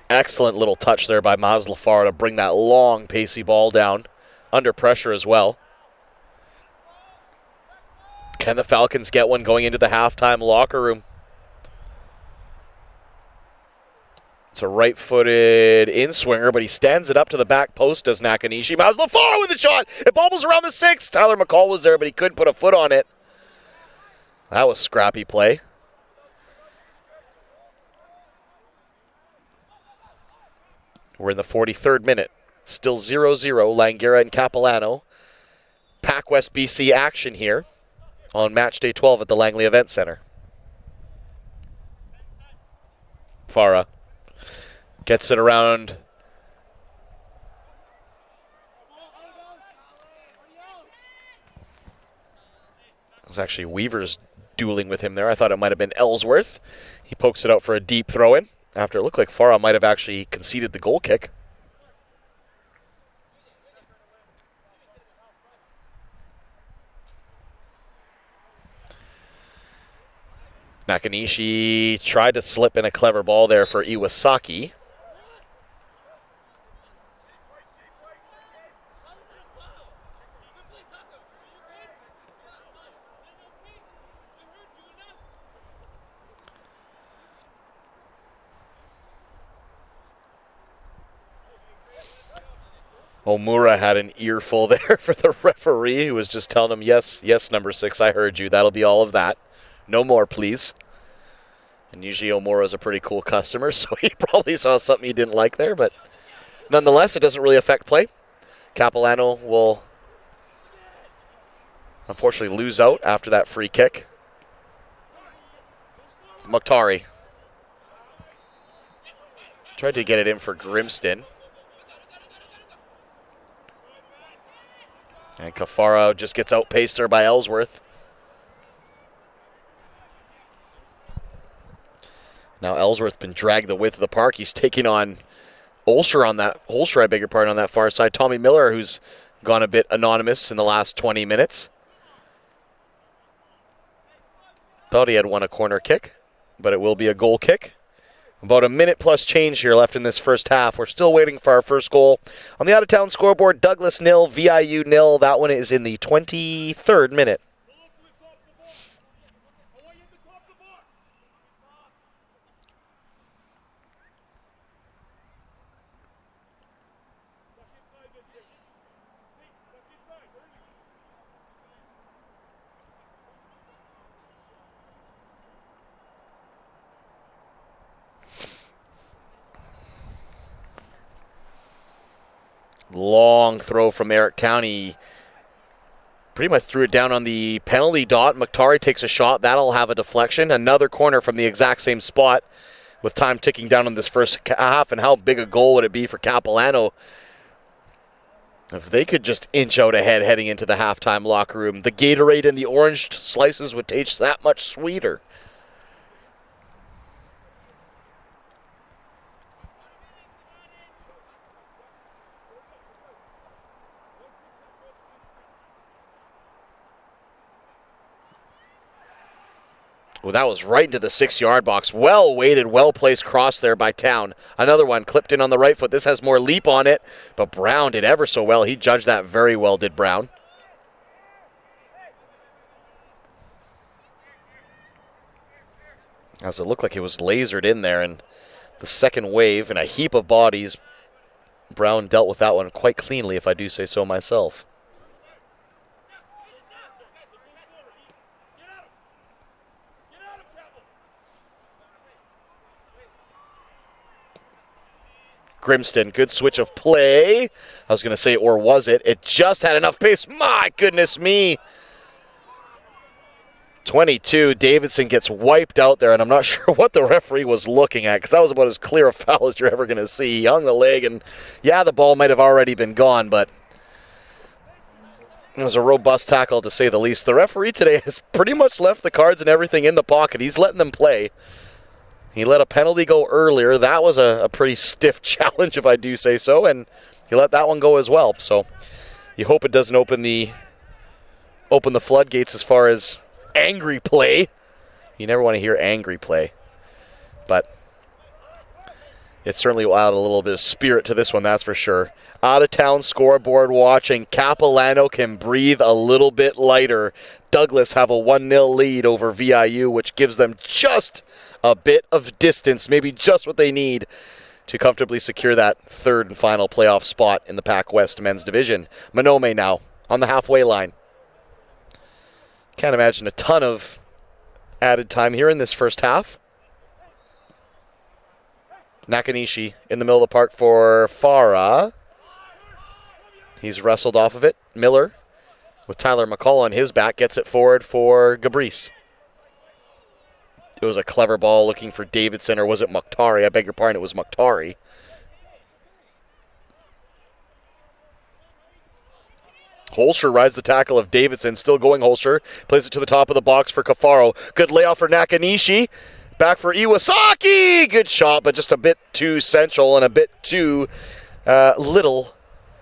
Speaker 1: Excellent little touch there by Masla Farah to bring that long, pacey ball down. Under pressure as well. Can the Falcons get one going into the halftime locker room? It's a right-footed in-swinger, but he stands it up to the back post, does Nakanishi. Masla Farah with the shot. It bobbles around the 6. Tyler McCall was there, but he couldn't put a foot on it. That was scrappy play. We're in the 43rd minute. Still 0-0, Langara and Capilano. PACWEST BC action here on match day 12 at the Langley Event Center. Farah gets it around. It was actually Weavers dueling with him there. I thought it might have been Ellsworth. He pokes it out for a deep throw-in after it looked like Farah might have actually conceded the goal kick. Nakanishi tried to slip in a clever ball there for Iwasaki. Omura had an earful there for the referee, who was just telling him, yes, yes, number 6, I heard you. That'll be all of that. No more, please. And usually Omura's a pretty cool customer, so he probably saw something he didn't like there. But nonetheless, it doesn't really affect play. Capilano will unfortunately lose out after that free kick. Mokhtari tried to get it in for Grimston. And Cafaro just gets outpaced there by Ellsworth. Now Ellsworth's been dragged the width of the park. He's taking on Holscher on that, on that far side. Tommy Miller, who's gone a bit anonymous in the last 20 minutes. Thought he had won a corner kick, but it will be a goal kick About a minute plus change here left in this first half. We're still waiting for our first goal. On the out-of-town scoreboard, Douglas 0, VIU 0. That one is in the 23rd minute. Long throw from Eric Towney. Pretty much threw it down on the penalty dot. Mukhtari takes a shot. That'll have a deflection. Another corner from the exact same spot with time ticking down on this first half. And how big a goal would it be for Capilano if they could just inch out ahead heading into the halftime locker room? The Gatorade and the orange slices would taste that much sweeter. Well, that was right into the 6-yard box. Well weighted, well placed cross there by Town. Another one clipped in on the right foot. This has more leap on it, but Brown did ever so well. He judged that very well, did Brown. As it looked like it was lasered in there, and the second wave and a heap of bodies. Brown dealt with that one quite cleanly, if I do say so myself. Grimston, good switch of play. I was going to say, or was it? It just had enough pace. My goodness me. 22, Davidson gets wiped out there, and I'm not sure what the referee was looking at, because that was about as clear a foul as you're ever going to see. He hung the leg, and yeah, the ball might have already been gone, but it was a robust tackle to say the least. The referee today has pretty much left the cards and everything in the pocket. He's letting them play. He let a penalty go earlier. That was a pretty stiff challenge, if I do say so, and he let that one go as well. So you hope it doesn't open the floodgates as far as angry play. You never want to hear angry play, but it certainly will add a little bit of spirit to this one, that's for sure. Out-of-town scoreboard watching. Capilano can breathe a little bit lighter. Douglas have a 1-0 lead over VIU, which gives them just a bit of distance, maybe just what they need to comfortably secure that third and final playoff spot in the PACWEST men's division. Manome now on the halfway line. Can't imagine a ton of added time here in this first half. Nakanishi in the middle of the park for Farah. He's wrestled off of it. Miller, with Tyler McCall on his back, gets it forward for Gabrice. It was a clever ball looking for Davidson, or was it Mukhtari? I beg your pardon, it was Mukhtari. Holscher rides the tackle of Davidson. Still going Holscher. Plays it to the top of the box for Kafaro. Good layoff for Nakanishi. Back for Iwasaki. Good shot, but just a bit too central and a bit too little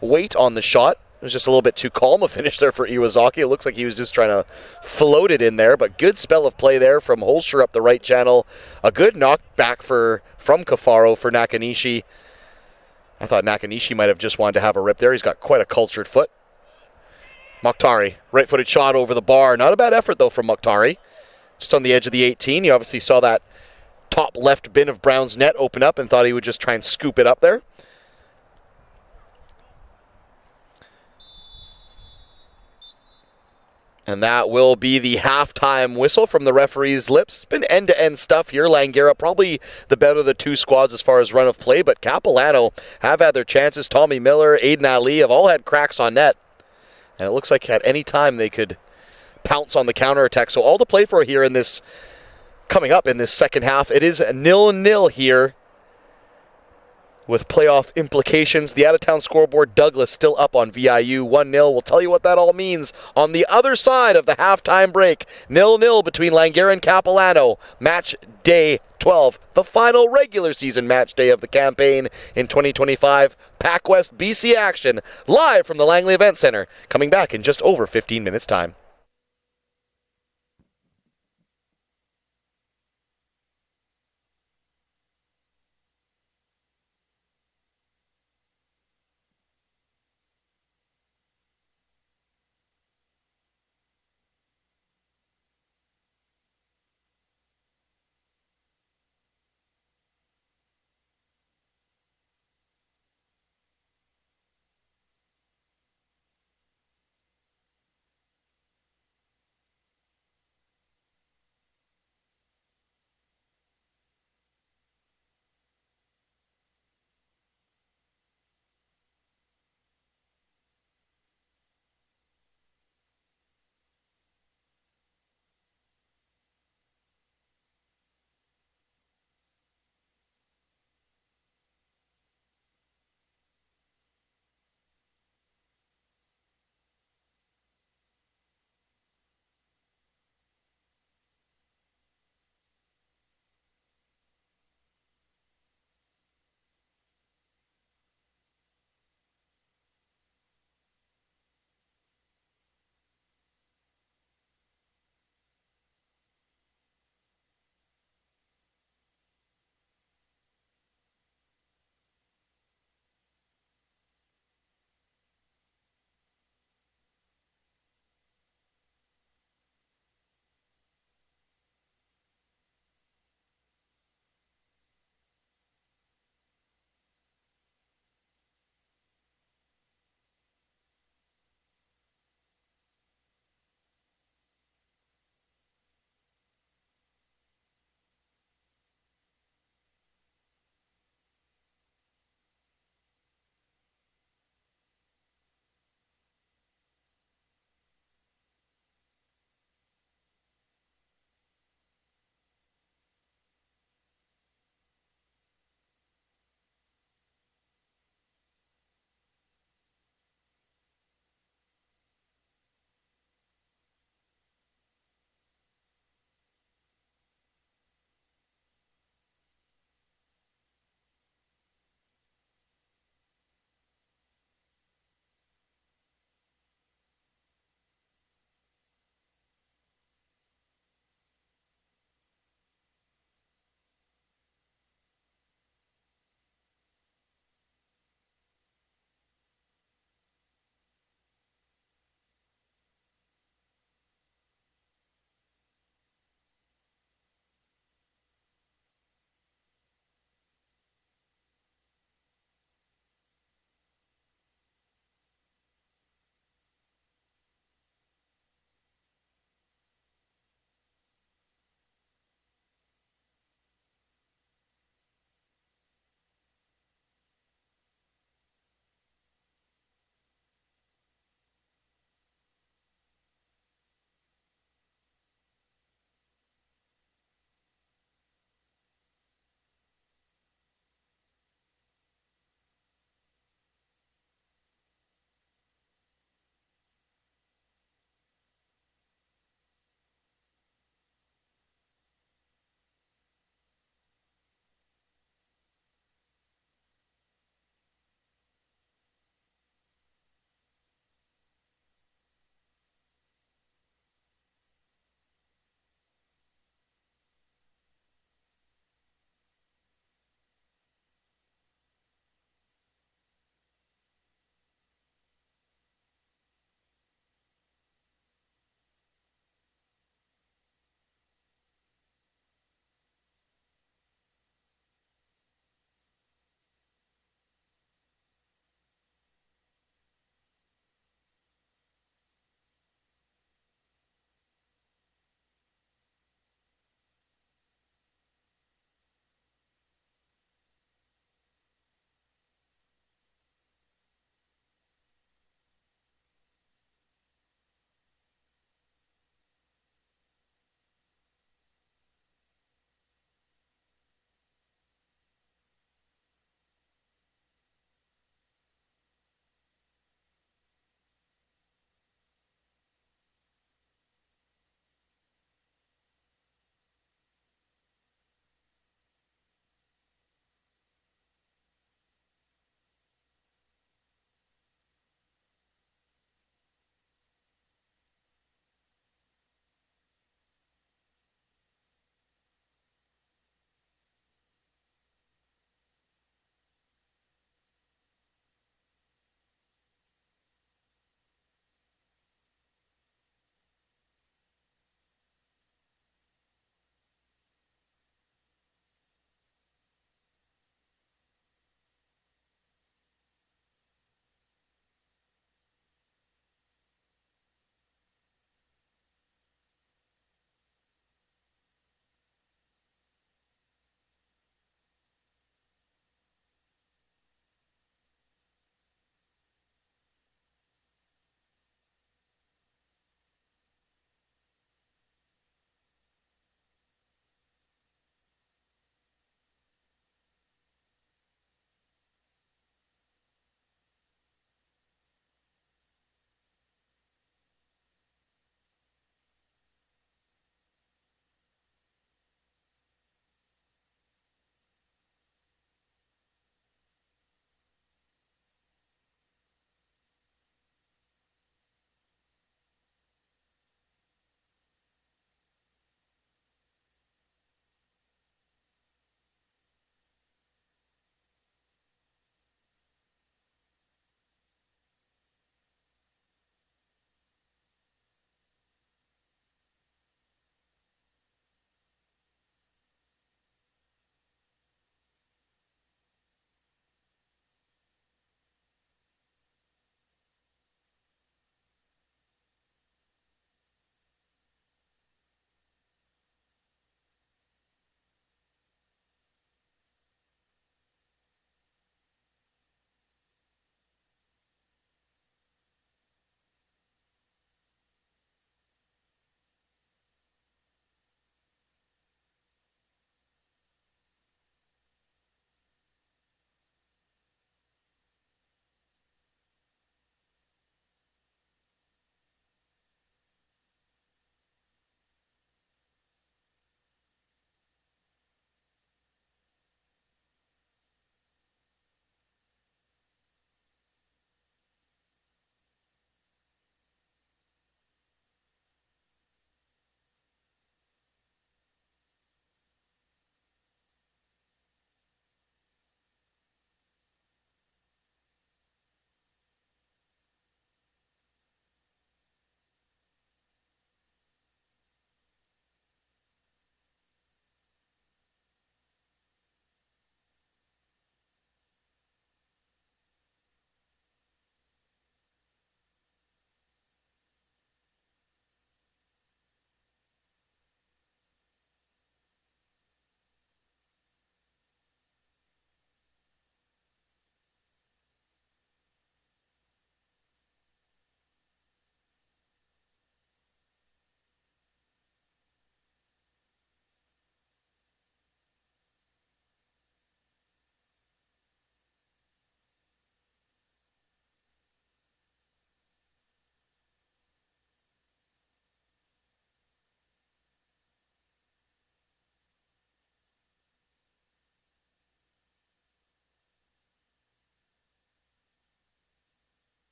Speaker 1: weight on the shot. It was just a little bit too calm a finish there for Iwasaki. It looks like he was just trying to float it in there, but good spell of play there from Holscher up the right channel. A good knockback from Kafaro for Nakanishi. I thought Nakanishi might have just wanted to have a rip there. He's got quite a cultured foot. Mukhtari, right-footed shot over the bar. Not a bad effort, though, from Mukhtari. Just on the edge of the 18. You obviously saw that top left bin of Brown's net open up and thought he would just try and scoop it up there. And that will be the halftime whistle from the referee's lips. It's been end-to-end stuff here. Langara, probably the better of the two squads as far as run of play, but Capilano have had their chances. Tommy Miller, Aiden Ali have all had cracks on net. And it looks like at any time they could pounce on the counterattack. So all to play for here in this, coming up in this second half. It is 0-0 here with playoff implications. The out-of-town scoreboard, Douglas still up on VIU 1-0. We'll tell you what that all means on the other side of the halftime break. 0-0 between Langara and Capilano. Match day 12, the final regular season match day of the campaign in 2025. PACWEST BC action live from the Langley Event Center. Coming back in just over 15 minutes time.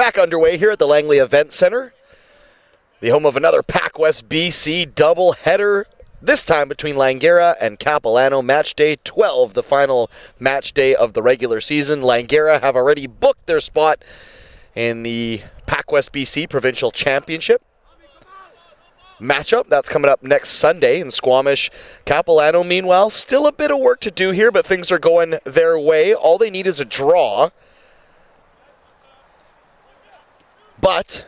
Speaker 1: Back underway here at the Langley Event Center, the home of another PACWEST BC doubleheader, this time between Langara and Capilano. Match day 12, the final match day of the regular season. Langara have already booked their spot in the PACWEST BC Provincial Championship matchup. That's coming up next Sunday in Squamish. Capilano, meanwhile, still a bit of work to do here, but things are going their way. All they need is a draw. But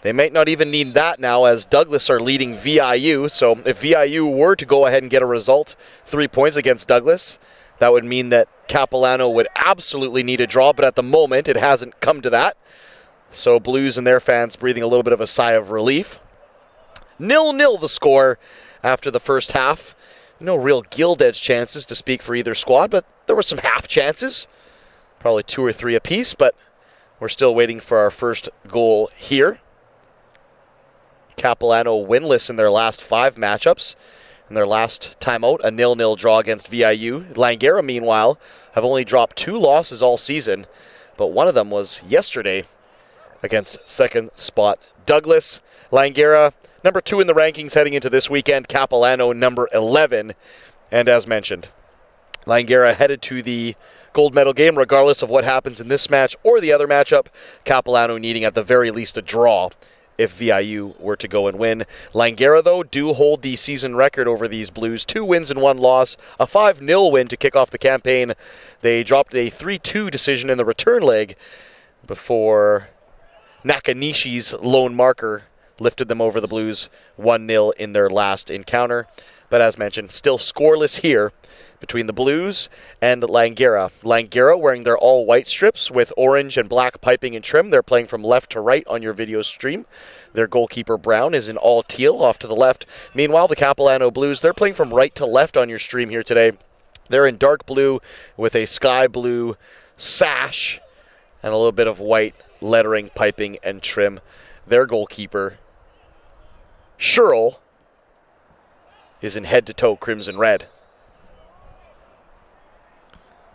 Speaker 1: they might not even need that now, as Douglas are leading VIU. So if VIU were to go ahead and get a result, 3 points against Douglas, that would mean that Capilano would absolutely need a draw, but at the moment it hasn't come to that. So Blues and their fans breathing a little bit of a sigh of relief. 0-0 the score after the first half. No real gilt edge chances to speak for either squad, but there were some half chances. Probably 2 or 3 apiece, but we're still waiting for our first goal here. Capilano winless in their last 5 matchups. In their last timeout, a 0-0 draw against VIU. Langara, meanwhile, have only dropped 2 losses all season, but one of them was yesterday against second spot Douglas. Langara, number 2 in the rankings heading into this weekend. Capilano, number 11. And as mentioned, Langara headed to the gold medal game regardless of what happens in this match or the other matchup. Capilano needing at the very least a draw if VIU were to go and win. Langara, though, do hold the season record over these Blues. 2 wins and 1 loss. A 5-0 win to kick off the campaign. They dropped a 3-2 decision in the return leg before Nakanishi's lone marker lifted them over the Blues 1-0 in their last encounter. But as mentioned, still scoreless here between the Blues and Langara. Langara wearing their all-white strips with orange and black piping and trim. They're playing from left to right on your video stream. Their goalkeeper, Brown, is in all teal off to the left. Meanwhile, the Capilano Blues, they're playing from right to left on your stream here today. They're in dark blue with a sky blue sash and a little bit of white lettering, piping, and trim. Their goalkeeper, Sherrill, is in head-to-toe crimson red.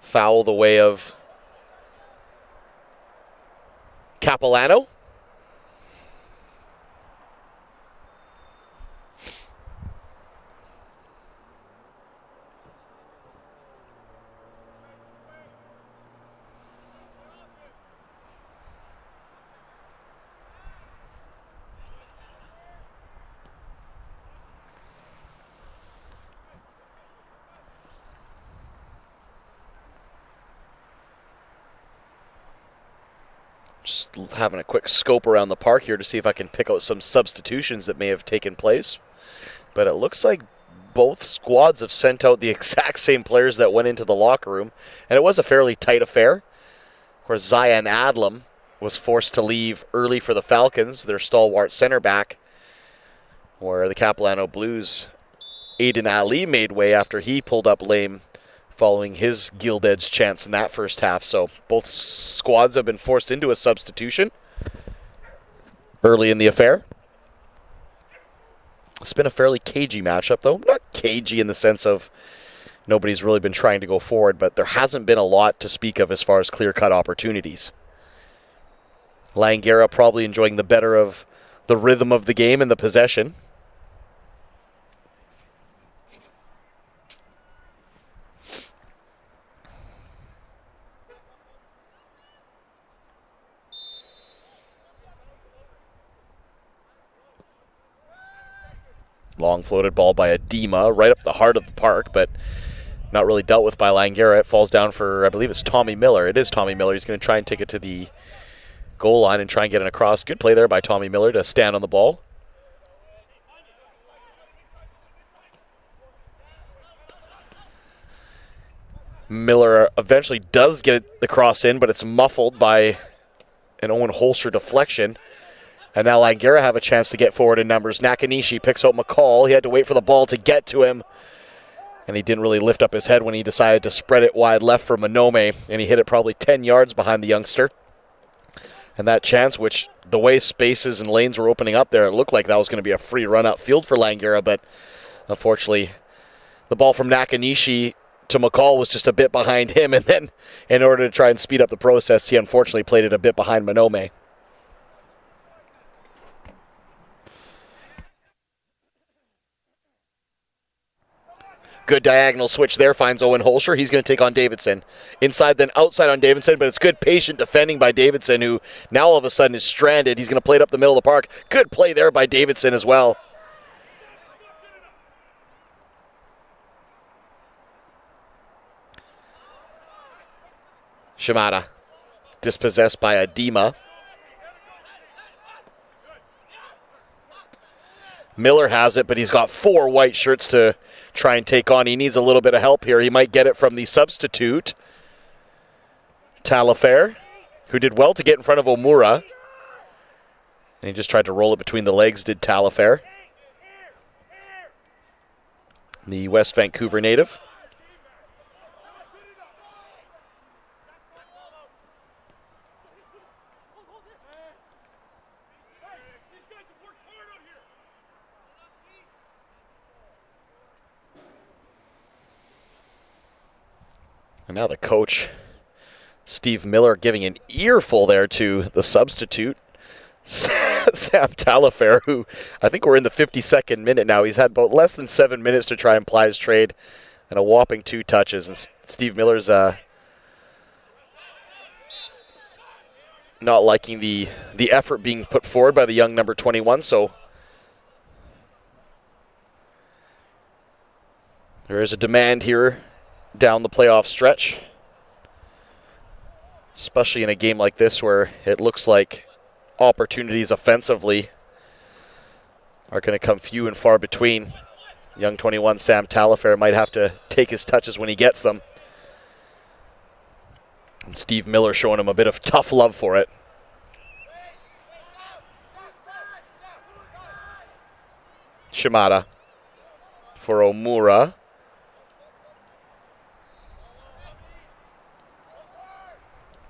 Speaker 1: Foul the way of Capilano. Just having a quick scope around the park here to see if I can pick out some substitutions that may have taken place. But it looks like both squads have sent out the exact same players that went into the locker room. And it was a fairly tight affair. Of course, Zion Adlam was forced to leave early for the Falcons, their stalwart center back, where the Capilano Blues, Aiden Ali made way after he pulled up lame following his gilt edge chance in that first half. So both squads have been forced into a substitution early in the affair. It's been a fairly cagey matchup, though. Not cagey in the sense of nobody's really been trying to go forward, but there hasn't been a lot to speak of as far as clear-cut opportunities. Langara probably enjoying the better of the rhythm of the game and the possession. Long floated ball by Adema right up the heart of the park, but not really dealt with by Langara. It falls down for, I believe it's Tommy Miller. It is Tommy Miller. He's going to try and take it to the goal line and try and get it across. Good play there by Tommy Miller to stand on the ball. Miller eventually does get the cross in, but it's muffled by an Owen Holster deflection. And now Langara have a chance to get forward in numbers. Nakanishi picks out McCall. He had to wait for the ball to get to him. And he didn't really lift up his head when he decided to spread it wide left for Manome. And he hit it probably 10 yards behind the youngster. And that chance, which the way spaces and lanes were opening up there, it looked like that was going to be a free run upfield for Langara. But unfortunately, the ball from Nakanishi to McCall was just a bit behind him, and then in order to try and speed up the process, he unfortunately played it a bit behind Manome. Good diagonal switch there, finds Owen Holscher. He's going to take on Davidson. Inside, then outside on Davidson, but it's good patient defending by Davidson, who now all of a sudden is stranded. He's going to play it up the middle of the park. Good play there by Davidson as well. Shimada, dispossessed by Adema. Miller has it, but he's got 4 white shirts to try and take on. He needs a little bit of help here. He might get it from the substitute, Taillefer, who did well to get in front of Omura. And he just tried to roll it between the legs, did Taillefer, the West Vancouver native. And now the coach, Steve Miller, giving an earful there to the substitute, Sam Taillefer, who I think we're in the 52nd minute now. He's had about less than 7 minutes to try and ply his trade and a whopping 2 touches. And Steve Miller's not liking the effort being put forward by the young number 21. So there is a demand here down the playoff stretch, especially in a game like this where it looks like opportunities offensively are going to come few and far between. Young 21 Sam Taillefer might have to take his touches when he gets them. And Steve Miller showing him a bit of tough love for it. Shimada for Omura.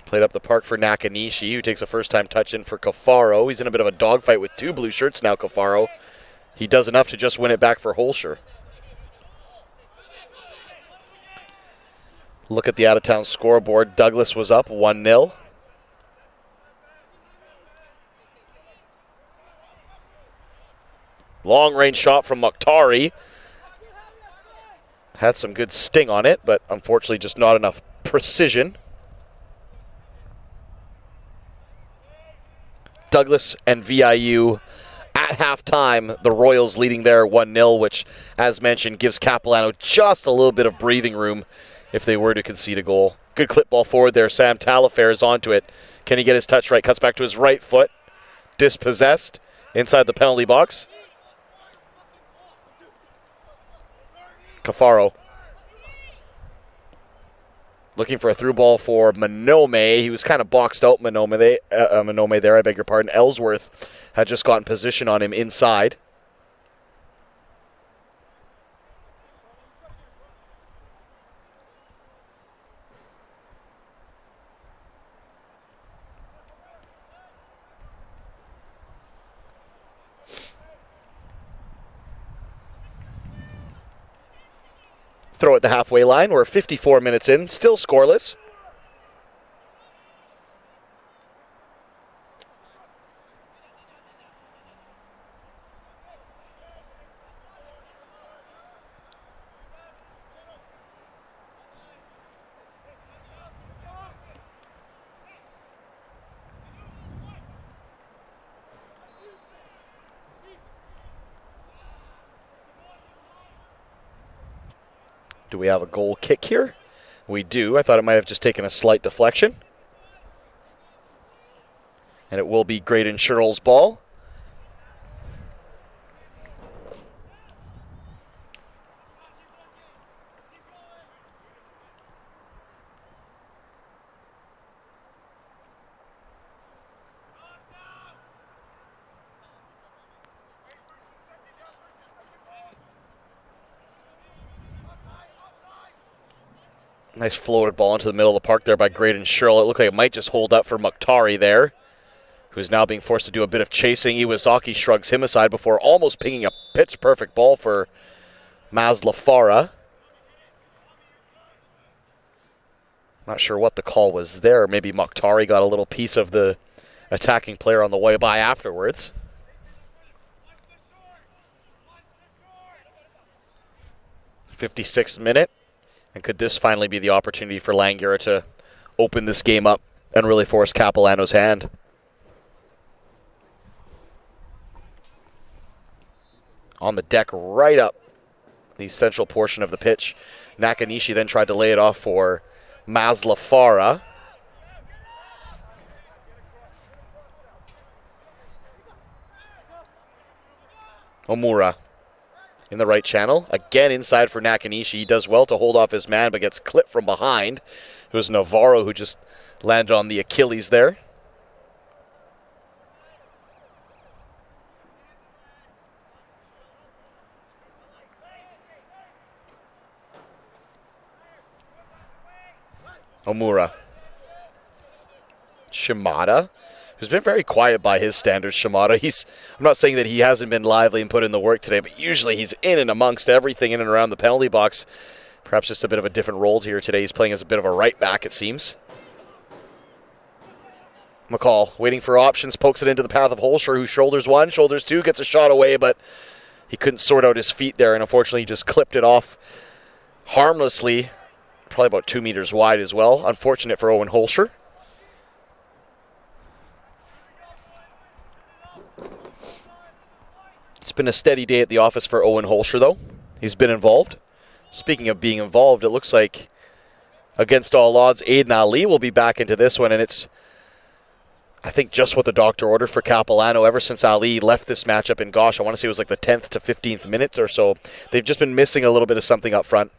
Speaker 1: Played up the park for Nakanishi, who takes a first-time touch in for Cafaro. He's in a bit of a dogfight with 2 blue shirts now, Cafaro. He does enough to just win it back for Holscher. Look at the out-of-town scoreboard. Douglas was up 1-0. Long-range shot from Mokhtari. Had some good sting on it, but unfortunately just not enough precision. Douglas and VIU at halftime, the Royals leading there 1-0, which, as mentioned, gives Capilano just a little bit of breathing room if they were to concede a goal. Good clip ball forward there. Sam Taillefer is onto it. Can he get his touch right? Cuts back to his right foot. Dispossessed inside the penalty box. Cafaro looking for a through ball for Manome. He was kind of boxed out, Manome there, I beg your pardon. Ellsworth had just gotten position on him inside. Throw at the halfway line. We're 54 minutes in, still scoreless. Do we have a goal kick here? We do. I thought it might have just taken a slight deflection. And it will be Graydon Sherrill's ball. Nice floated ball into the middle of the park there by Graydon Sherrill. It looked like it might just hold up for Mokhtari there, who's now being forced to do a bit of chasing. Iwazaki shrugs him aside before almost pinging a pitch-perfect ball for Mazlafara. Not sure what the call was there. Maybe Mokhtari got a little piece of the attacking player on the way by afterwards. '56th minute. And could this finally be the opportunity for Langara to open this game up and really force Capilano's hand? On the deck right up the central portion of the pitch. Nakanishi then tried to lay it off for Maslafara. Omura in the right channel. Again inside for Nakanishi. He does well to hold off his man, but gets clipped from behind. It was Navarro who just landed on the Achilles there. Omura. Shimada, who's been very quiet by his standards. Shimada, I'm not saying that he hasn't been lively and put in the work today, but usually he's in and amongst everything in and around the penalty box. Perhaps just a bit of a different role here today. He's playing as a bit of a right back, it seems. McCall waiting for options, pokes it into the path of Holscher, who shoulders one, shoulders two, gets a shot away, but he couldn't sort out his feet there, and unfortunately he just clipped it off harmlessly. Probably about 2 meters wide as well. Unfortunate for Owen Holscher. It's been a steady day at the office for Owen Holscher, though. He's been involved. Speaking of being involved, it looks like, against all odds, Aiden Ali will be back into this one, and it's, I think, just what the doctor ordered for Capilano ever since Ali left this matchup. And gosh, I want to say it was like the 10th to 15th minute or so. They've just been missing a little bit of something up front.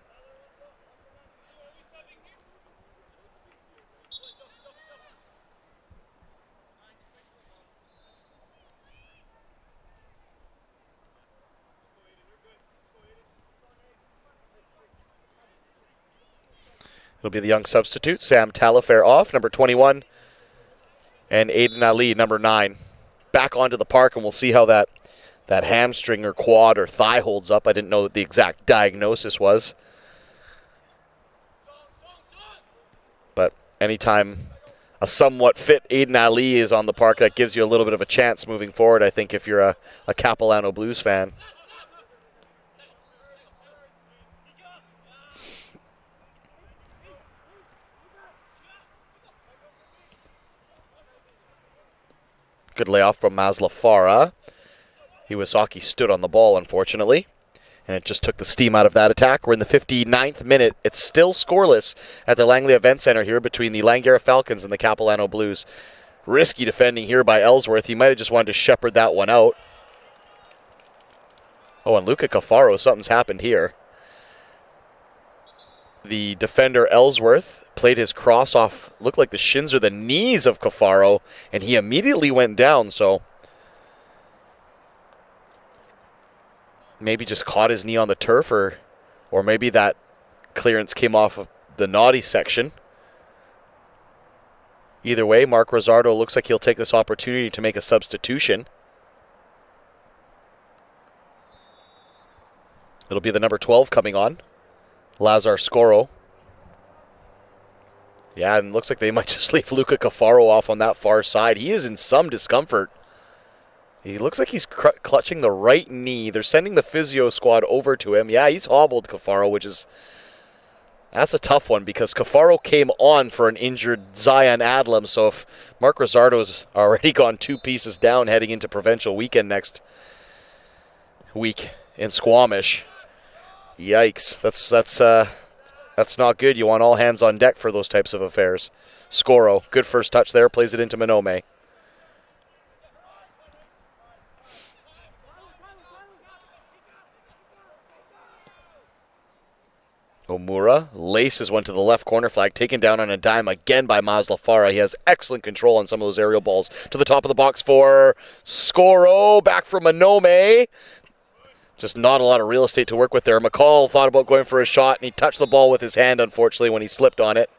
Speaker 1: It'll be the young substitute, Sam Talafer off, number 21, and Aiden Ali, number 9. Back onto the park, and we'll see how that hamstring or quad or thigh holds up. I didn't know what the exact diagnosis was. But anytime a somewhat fit Aiden Ali is on the park, that gives you a little bit of a chance moving forward, I think, if you're a Capilano Blues fan. Good layoff from Maslafara. Iwasaki stood on the ball, unfortunately, and it just took the steam out of that attack. We're in the 59th minute. It's still scoreless at the Langley Event Center here between the Langara Falcons and the Capilano Blues. Risky defending here by Ellsworth. He might have just wanted to shepherd that one out. Oh, and Luca Cafaro, something's happened here. The defender Ellsworth played his cross off, looked like the shins or the knees of Cafaro, and he immediately went down, so maybe just caught his knee on the turf, or maybe that clearance came off of the naughty section. Either way, Mark Rosardo looks like he'll take this opportunity to make a substitution. It'll be the number 12 coming on, Lazar Scoro. Yeah, and looks like they might just leave Luca Cafaro off on that far side. He is in some discomfort. He looks like he's clutching the right knee. They're sending the physio squad over to him. Yeah, he's hobbled, Cafaro, that's a tough one because Cafaro came on for an injured Zion Adlam. So if Mark Rosardo's already gone 2 pieces down heading into provincial weekend next week in Squamish, yikes. That's not good. You want all hands on deck for those types of affairs. Scoro, good first touch there, plays it into Minome. Omura laces one to the left corner flag, taken down on a dime again by Maslafara. He has excellent control on some of those aerial balls. To the top of the box for Scoro, back for Minome. Just not a lot of real estate to work with there. McCall thought about going for a shot, and he touched the ball with his hand, unfortunately, when he slipped on it.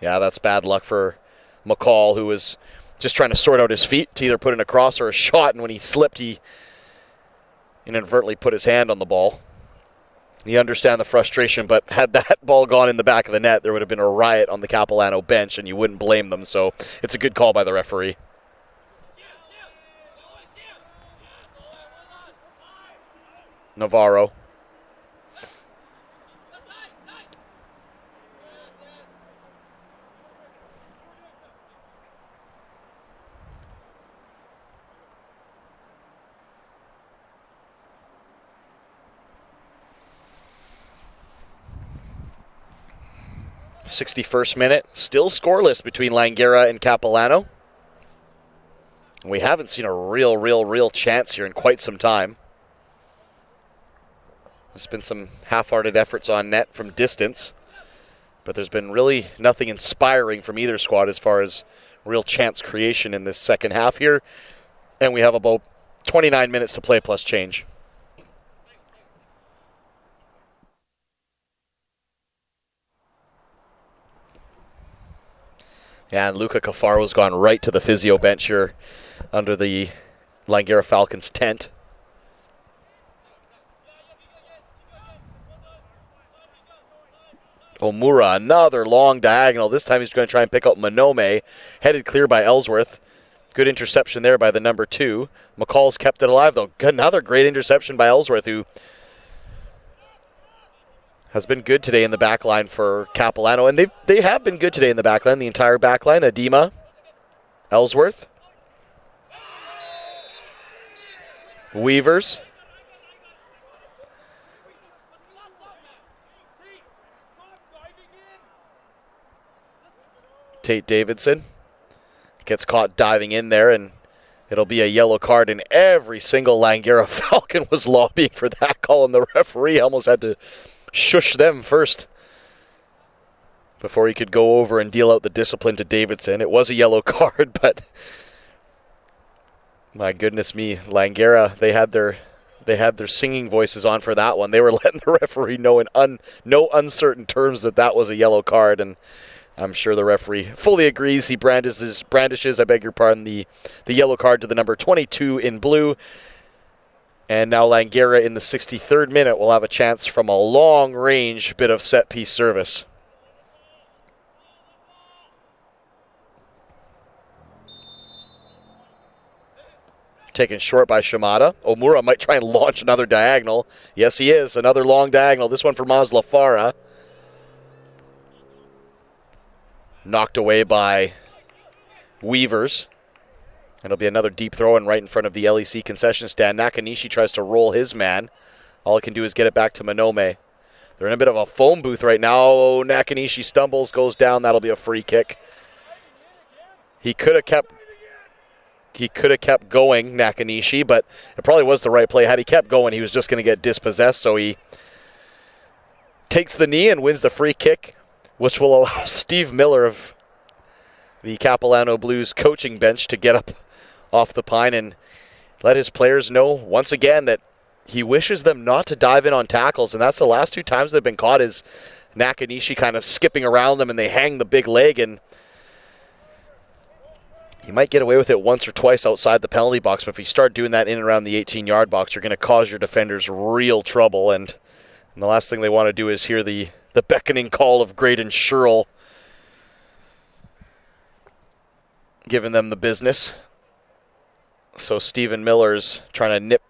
Speaker 1: Yeah, that's bad luck for McCall, who was just trying to sort out his feet to either put in a cross or a shot, and when he slipped, he inadvertently put his hand on the ball. You understand the frustration, but had that ball gone in the back of the net, there would have been a riot on the Capilano bench, and you wouldn't blame them. So it's a good call by the referee. Navarro. '61st minute, still scoreless between Langara and Capilano. We haven't seen a real chance here in quite some time. There's been some half-hearted efforts on net from distance, but there's been really nothing inspiring from either squad as far as real chance creation in this second half here. And we have about 29 minutes to play plus change. Yeah, and Luca Cafaro's gone right to the physio bench here under the Langara Falcons tent. Omura, another long diagonal. This time he's going to try and pick up Monome. Headed clear by Ellsworth. Good interception there by the number 2. McCall's kept it alive, though. Another great interception by Ellsworth, who has been good today in the back line for Capilano. And they have been good today in the back line, the entire back line. Adema, Ellsworth, Weavers, Tate Davidson gets caught diving in there, and it'll be a yellow card, and every single Langara Falcon was lobbying for that call, and the referee almost had to shush them first before he could go over and deal out the discipline to Davidson. It was a yellow card, but my goodness me, Langara, they had their singing voices on for that one. They were letting the referee know in no uncertain terms that that was a yellow card, and I'm sure the referee fully agrees. He brandishes, the yellow card to the number 22 in blue. And now Langara in the 63rd minute will have a chance from a long-range bit of set-piece service. Taken short by Shimada. Omura might try and launch another diagonal. Yes, he is. Another long diagonal. This one for Maslafara. Knocked away by Weavers. And it'll be another deep throw in right in front of the LEC concession stand. Nakanishi tries to roll his man. All he can do is get it back to Monome. They're in a bit of a phone booth right now. Nakanishi stumbles, goes down. That'll be a free kick. He could have kept going, Nakanishi, but it probably was the right play. Had he kept going, he was just going to get dispossessed. So he takes the knee and wins the free kick, which will allow Steve Miller of the Capilano Blues coaching bench to get up off the pine and let his players know once again that he wishes them not to dive in on tackles. And that's the last 2 times they've been caught, is Nakanishi kind of skipping around them and they hang the big leg, and you might get away with it once or twice outside the penalty box, but if you start doing that in and around the 18-yard box, you're going to cause your defenders real trouble. And the last thing they want to do is hear the beckoning call of Graydon Sherrill giving them the business. So Stephen Miller's trying to nip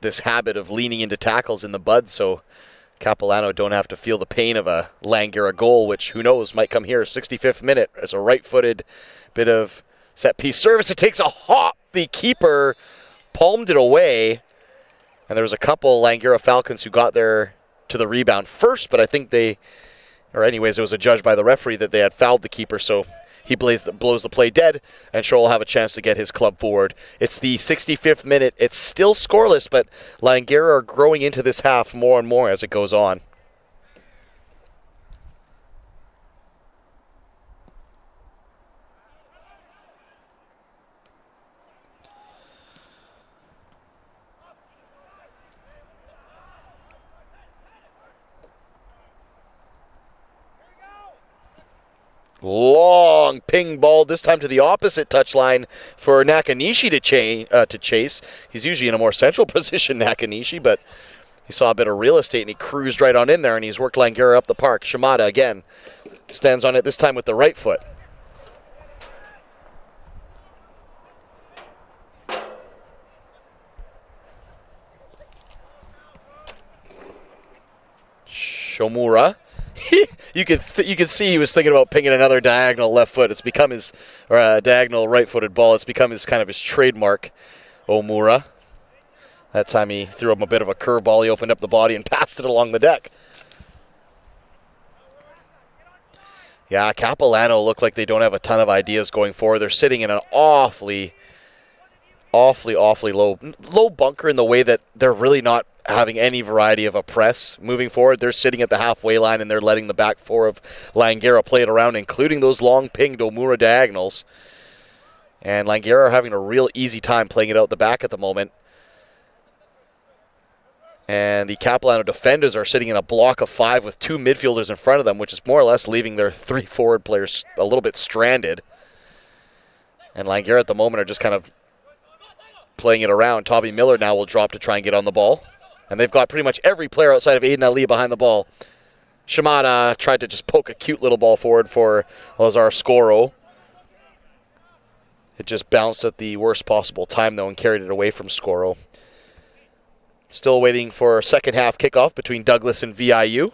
Speaker 1: this habit of leaning into tackles in the bud, so Capilano don't have to feel the pain of a Langara goal, which, who knows, might come here. 65th minute as a right-footed bit of set-piece service. It takes a hop. The keeper palmed it away, and there was a couple Langara Falcons who got there to the rebound first, but I think it was adjudged by the referee that they had fouled the keeper, so he blows the play dead, and Sherrill will have a chance to get his club forward. It's the 65th minute. It's still scoreless, but Langara are growing into this half more and more as it goes on. Long long ping ball, this time to the opposite touchline for Nakanishi to chase. He's usually in a more central position, Nakanishi, but he saw a bit of real estate and he cruised right on in there and he's worked Langara up the park. Shimada again stands on it, this time with the right foot. Shomura. You could see he was thinking about pinging another diagonal left foot. It's become his, or a diagonal right-footed ball. It's become his kind of his trademark, Omura. That time he threw him a bit of a curveball. He opened up the body and passed it along the deck. Yeah, Capilano look like they don't have a ton of ideas going forward. They're sitting in an awfully low bunker in the way that they're really not having any variety of a press moving forward. They're sitting at the halfway line and they're letting the back four of Langara play it around, including those long pinged Omura diagonals. And Langara are having a real easy time playing it out the back at the moment. And the Capilano defenders are sitting in a block of 5 with 2 midfielders in front of them, which is more or less leaving their 3 forward players a little bit stranded. And Langara at the moment are just kind of playing it around. Tommy Miller now will drop to try and get on the ball. And they've got pretty much every player outside of Aiden Ali behind the ball. Shimada tried to just poke a cute little ball forward for Lazar Scoro. It just bounced at the worst possible time, though, and carried it away from Scoro. Still waiting for a second half kickoff between Douglas and VIU.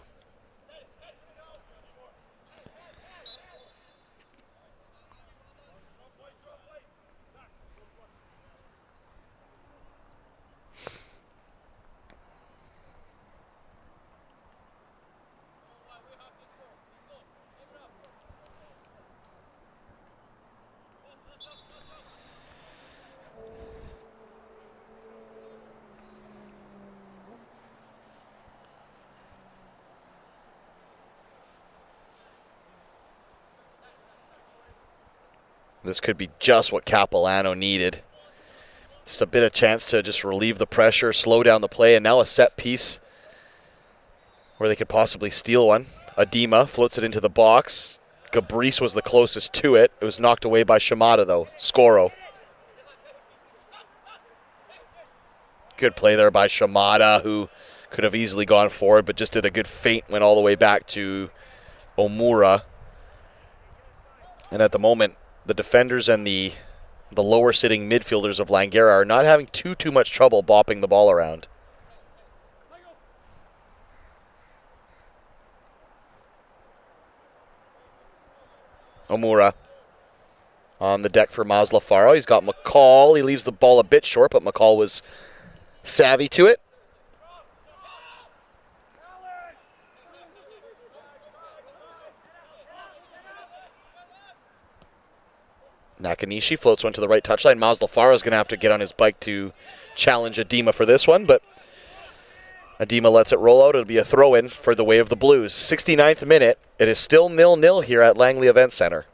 Speaker 1: This could be just what Capilano needed. Just a bit of chance to just relieve the pressure, slow down the play, and now a set piece where they could possibly steal one. Adema floats it into the box. Gabrice was the closest to it. It was knocked away by Shimada, though. Scoro. Good play there by Shimada, who could have easily gone forward, but just did a good feint, went all the way back to Omura. And at the moment, the defenders and the lower sitting midfielders of Langara are not having too much trouble bopping the ball around. Omura on the deck for Maslafaro. He's got McCall. He leaves the ball a bit short, but McCall was savvy to it. Nakanishi floats one to the right touchline. Maslafaro is going to have to get on his bike to challenge Adema for this one, but Adema lets it roll out. It'll be a throw-in for the way of the Blues. 69th minute. It is still 0-0 here at Langley Event Center.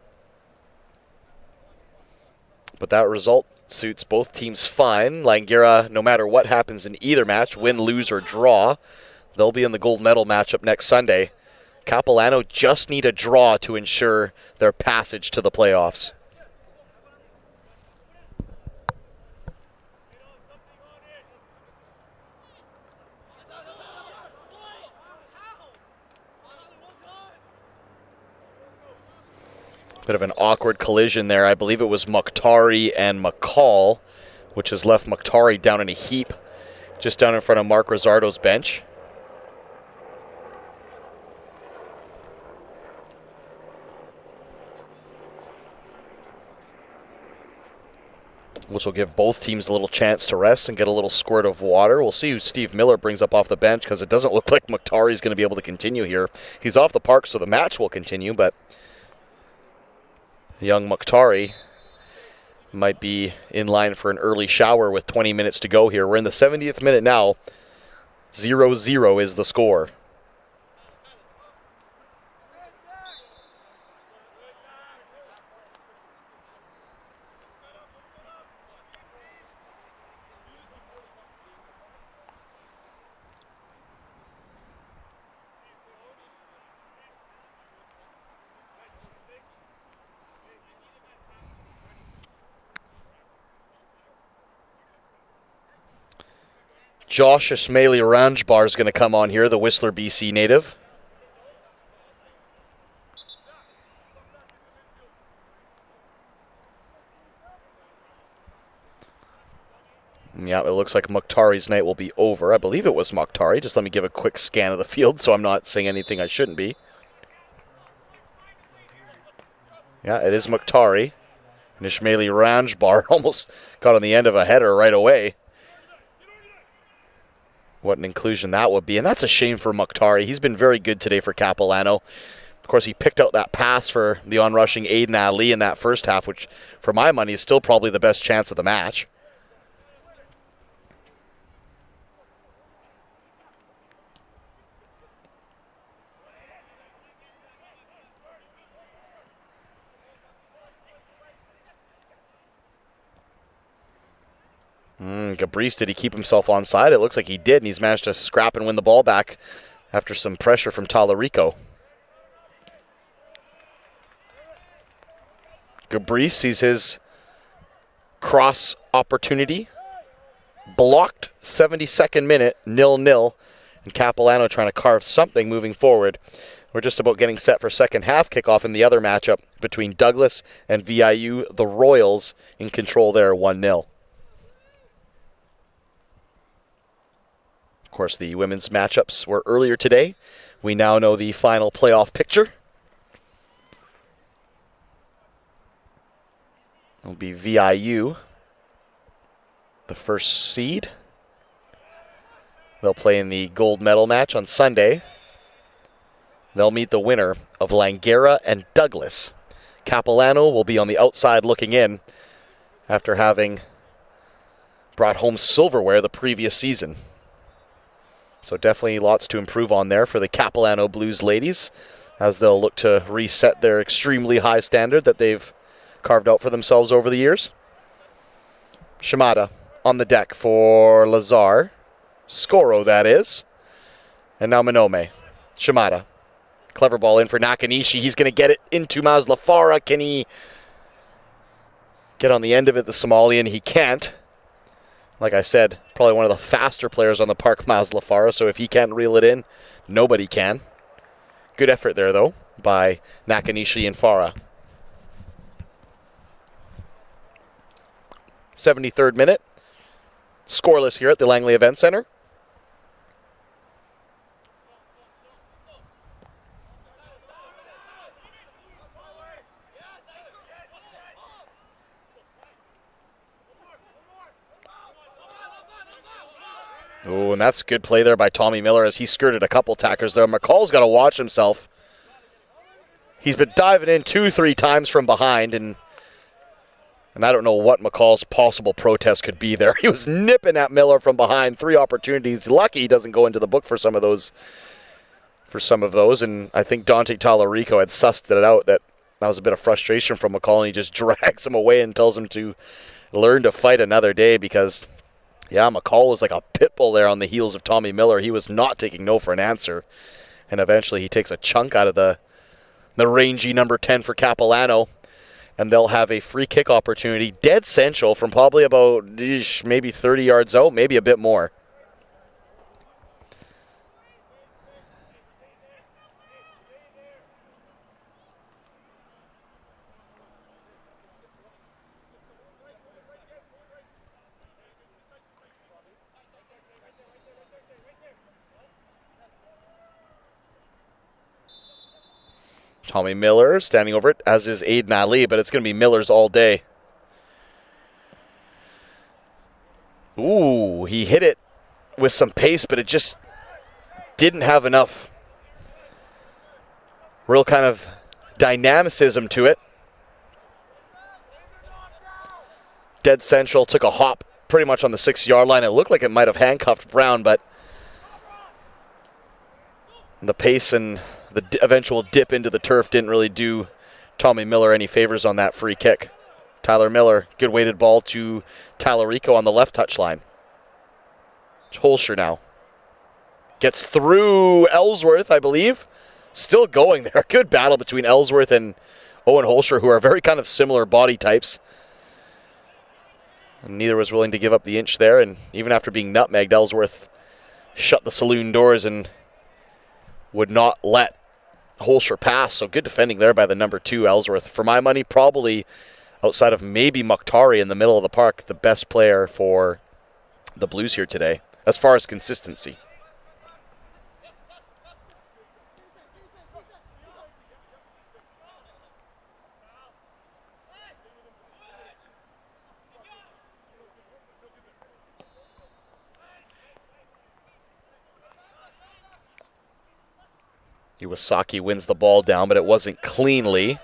Speaker 1: But that result suits both teams fine. Langara, no matter what happens in either match, win, lose, or draw, they'll be in the gold medal matchup next Sunday. Capilano just need a draw to ensure their passage to the playoffs. Bit of an awkward collision there. I believe it was Mukhtari and McCall, which has left Mukhtari down in a heap just down in front of Mark Rizzardo's bench. Which will give both teams a little chance to rest and get a little squirt of water. We'll see who Steve Miller brings up off the bench, because it doesn't look like Mukhtari is going to be able to continue here. He's off the park, so the match will continue, but young Mukhtari might be in line for an early shower with 20 minutes to go here. We're in the 70th minute now. 0-0 is the score. Josh Ismaili Ranjbar is going to come on here, the Whistler, BC native. Yeah, it looks like Mokhtari's night will be over. I believe it was Mokhtari. Just let me give a quick scan of the field so I'm not saying anything I shouldn't be. Yeah, it is Mokhtari. And Ismaili Ranjbar almost got on the end of a header right away. What an inclusion that would be. And that's a shame for Mokhtari. He's been very good today for Capilano. Of course, he picked out that pass for the onrushing Aiden Ali in that first half, which, for my money, is still probably the best chance of the match. Gabrice, did he keep himself onside? It looks like he did, and he's managed to scrap and win the ball back after some pressure from Talarico. Gabrice sees his cross opportunity. Blocked, 72nd minute, 0-0. And Capilano trying to carve something moving forward. We're just about getting set for second half kickoff in the other matchup between Douglas and VIU. The Royals in control there, 1-0. Of course, the women's matchups were earlier today. We now know the final playoff picture. It'll be VIU, the first seed. They'll play in the gold medal match on Sunday. They'll meet the winner of Langara and Douglas. Capilano will be on the outside looking in after having brought home silverware the previous season. So definitely lots to improve on there for the Capilano Blues ladies as they'll look to reset their extremely high standard that they've carved out for themselves over the years. Shimada on the deck for Lazar. Scoro, that is. And now Minome. Shimada. Clever ball in for Nakanishi. He's going to get it into Mazlafara. Can he get on the end of it, the Somalian? He can't. Like I said, probably one of the faster players on the park, Mazlafara, so if he can't reel it in, nobody can. Good effort there, though, by Nakanishi and Farah. 73rd minute. Scoreless here at the Langley Event Center. Oh, and that's good play there by Tommy Miller as he skirted a couple tackers there. McCall's got to watch himself. He's been diving in 2-3 times from behind, and I don't know what McCall's possible protest could be there. He was nipping at Miller from behind, 3 opportunities. Lucky he doesn't go into the book for some of those. And I think Dante Talarico had sussed it out that was a bit of frustration from McCall, and he just drags him away and tells him to learn to fight another day because, yeah, McCall was like a pit bull there on the heels of Tommy Miller. He was not taking no for an answer. And eventually he takes a chunk out of the rangy number 10 for Capilano. And they'll have a free kick opportunity, dead central, from probably about maybe 30 yards out, maybe a bit more. Tommy Miller standing over it, as is Aiden Ali, but it's going to be Miller's all day. Ooh, he hit it with some pace, but it just didn't have enough real kind of dynamicism to it. Dead central, took a hop pretty much on the 6-yard line. It looked like it might have handcuffed Brown, but the pace and the eventual dip into the turf didn't really do Tommy Miller any favors on that free kick. Tyler Miller, good weighted ball to Talarico on the left touchline. Holscher now. Gets through Ellsworth, I believe. Still going there. Good battle between Ellsworth and Owen Holscher, who are very kind of similar body types. And neither was willing to give up the inch there, and even after being nutmegged, Ellsworth shut the saloon doors and would not let Holscher pass. So good defending there by the number 2, Ellsworth. For my money, probably outside of maybe Mukhtari in the middle of the park, the best player for the Blues here today, as far as consistency. Iwasaki wins the ball down, but it wasn't cleanly.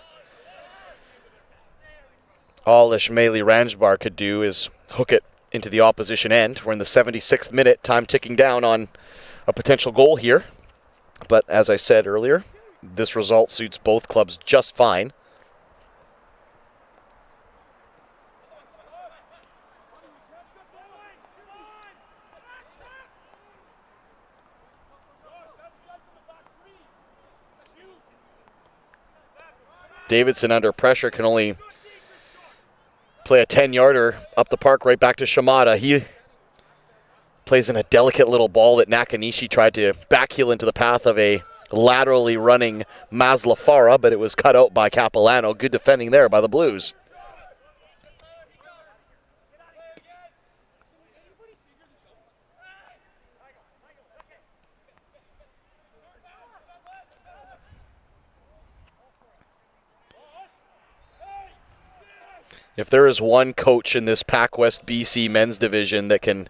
Speaker 1: All Ishmaeli Ranjbar could do is hook it into the opposition end. We're in the 76th minute, time ticking down on a potential goal here. But as I said earlier, this result suits both clubs just fine. Davidson under pressure can only play a 10-yarder up the park right back to Shimada. He plays in a delicate little ball that Nakanishi tried to backheel into the path of a laterally running Maslafara, but it was cut out by Capilano. Good defending there by the Blues. If there is one coach in this PACWEST BC men's division that can,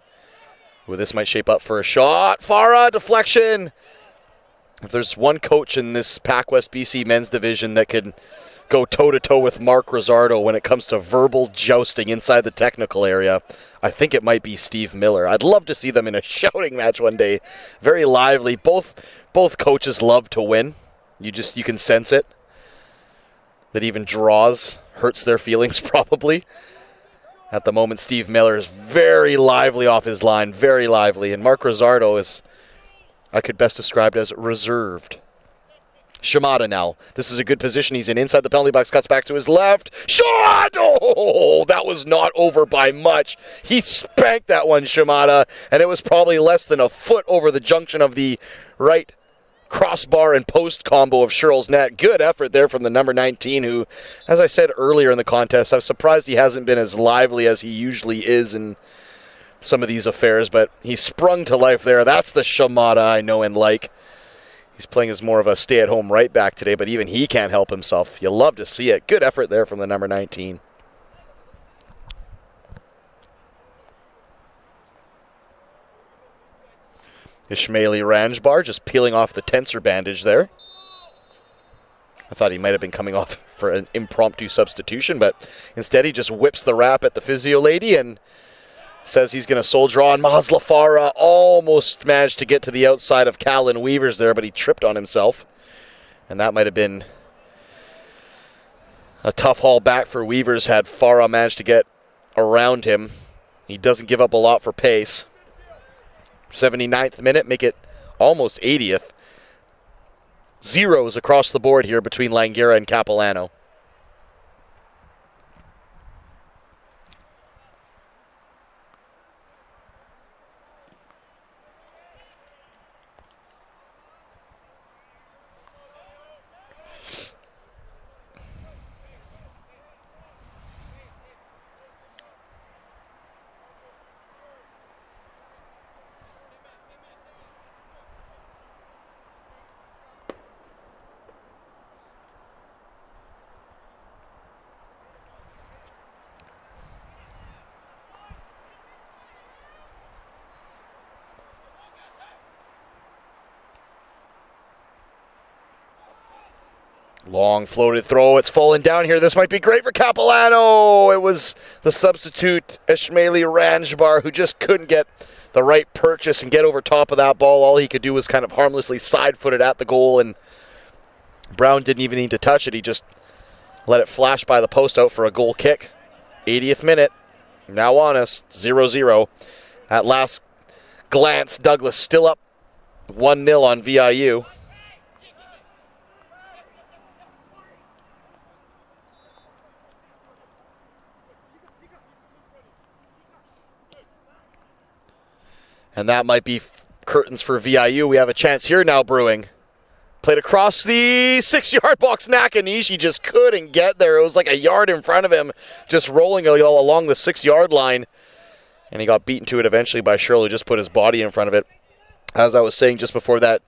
Speaker 1: well, this might shape up for a shot. Farah, deflection. If there's one coach in this PACWEST BC men's division that can go toe-to-toe with Mark Rosardo when it comes to verbal jousting inside the technical area, I think it might be Steve Miller. I'd love to see them in a shouting match one day. Very lively. Both coaches love to win. You can sense it. That even draws hurts their feelings probably. At the moment, Steve Miller is very lively off his line, very lively. And Mark Rosardo is, I could best describe it as reserved. Shimada now. This is a good position. He's in inside the penalty box, cuts back to his left. Shot! Oh, that was not over by much. He spanked that one, Shimada, and it was probably less than a foot over the junction of the right crossbar and post combo of Sherrill's net. Good effort there from the number 19, who, as I said earlier in the contest, I'm surprised he hasn't been as lively as he usually is in some of these affairs, but he sprung to life there. That's the Shimada I know and like. He's playing as more of a stay-at-home right back today, but even he can't help himself. You love to see it. Good effort there from the number 19. Ishmaeli Ranjbar just peeling off the tensor bandage there. I thought he might have been coming off for an impromptu substitution, but instead he just whips the wrap at the physio lady and says he's going to soldier on. Maslafara almost managed to get to the outside of Callan Weavers there, but he tripped on himself. And that might have been a tough haul back for Weavers had Farah managed to get around him. He doesn't give up a lot for pace. 79th minute, make it almost 80th. Zeros across the board here between Langara and Capilano. Long floated throw. It's falling down here. This might be great for Capilano. It was the substitute Ishmaeli Ranjbar who just couldn't get the right purchase and get over top of that ball. All he could do was kind of harmlessly side-foot it at the goal, and Brown didn't even need to touch it. He just let it flash by the post out for a goal kick. 80th minute. Now on us. 0-0. At last glance, Douglas still up 1-0 on VIU. And that might be curtains for VIU. We have a chance here now brewing. Played across the 6-yard box. Nakanishi just couldn't get there. It was like a yard in front of him, just rolling along the 6-yard line. And he got beaten to it eventually by Sherrill, who just put his body in front of it. As I was saying just before that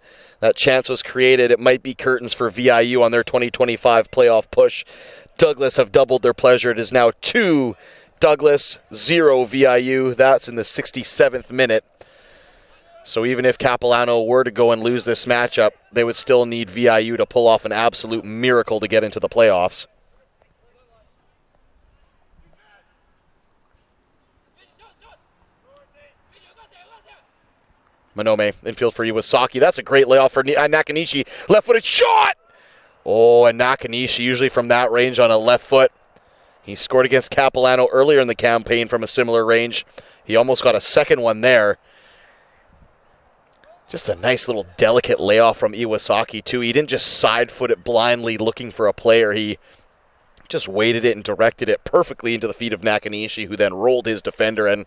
Speaker 1: chance was created, it might be curtains for VIU on their 2025 playoff push. Douglas have doubled their pleasure. It is now 2 Douglas, 0 VIU. That's in the 67th minute. So even if Capilano were to go and lose this matchup, they would still need VIU to pull off an absolute miracle to get into the playoffs. Manome, infield for Iwasaki. That's a great layoff for Nakanishi. Left-footed shot! Oh, and Nakanishi, usually from that range on a left foot. He scored against Capilano earlier in the campaign from a similar range. He almost got a second one there. Just a nice little delicate layoff from Iwasaki, too. He didn't just side-foot it blindly looking for a player. He just weighted it and directed it perfectly into the feet of Nakanishi, who then rolled his defender, and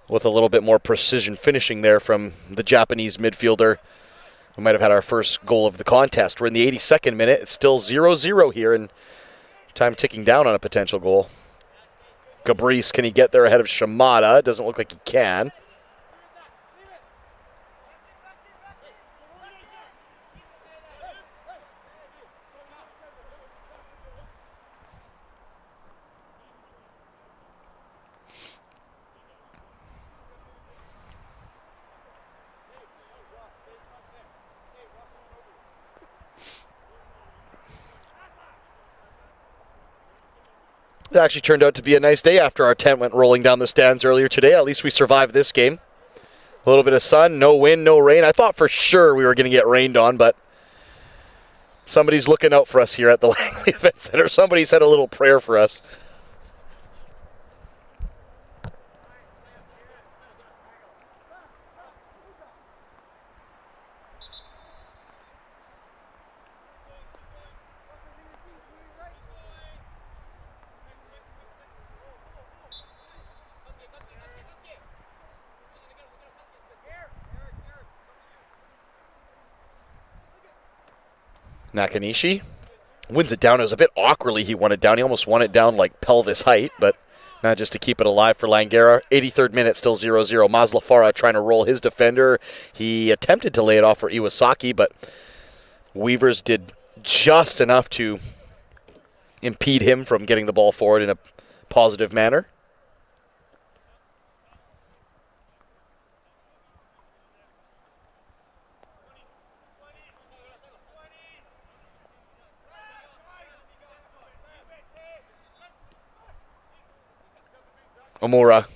Speaker 1: with a little bit more precision finishing there from the Japanese midfielder. We might have had our first goal of the contest. We're in the 82nd minute. It's still 0-0 here, and time ticking down on a potential goal. Gabrice, can he get there ahead of Shimada? It doesn't look like he can. It actually turned out to be a nice day after our tent went rolling down the stands earlier today. At least we survived this game. A little bit of sun, no wind, no rain. I thought for sure we were going to get rained on, but somebody's looking out for us here at the Langley Event Center. Somebody said a little prayer for us. Nakanishi wins it down. It was a bit awkwardly he won it down. He almost won it down like pelvis height, but not just to keep it alive for Langara. 83rd minute, still 0-0. Maslafara trying to roll his defender. He attempted to lay it off for Iwasaki, but Weavers did just enough to impede him from getting the ball forward in a positive manner. Omura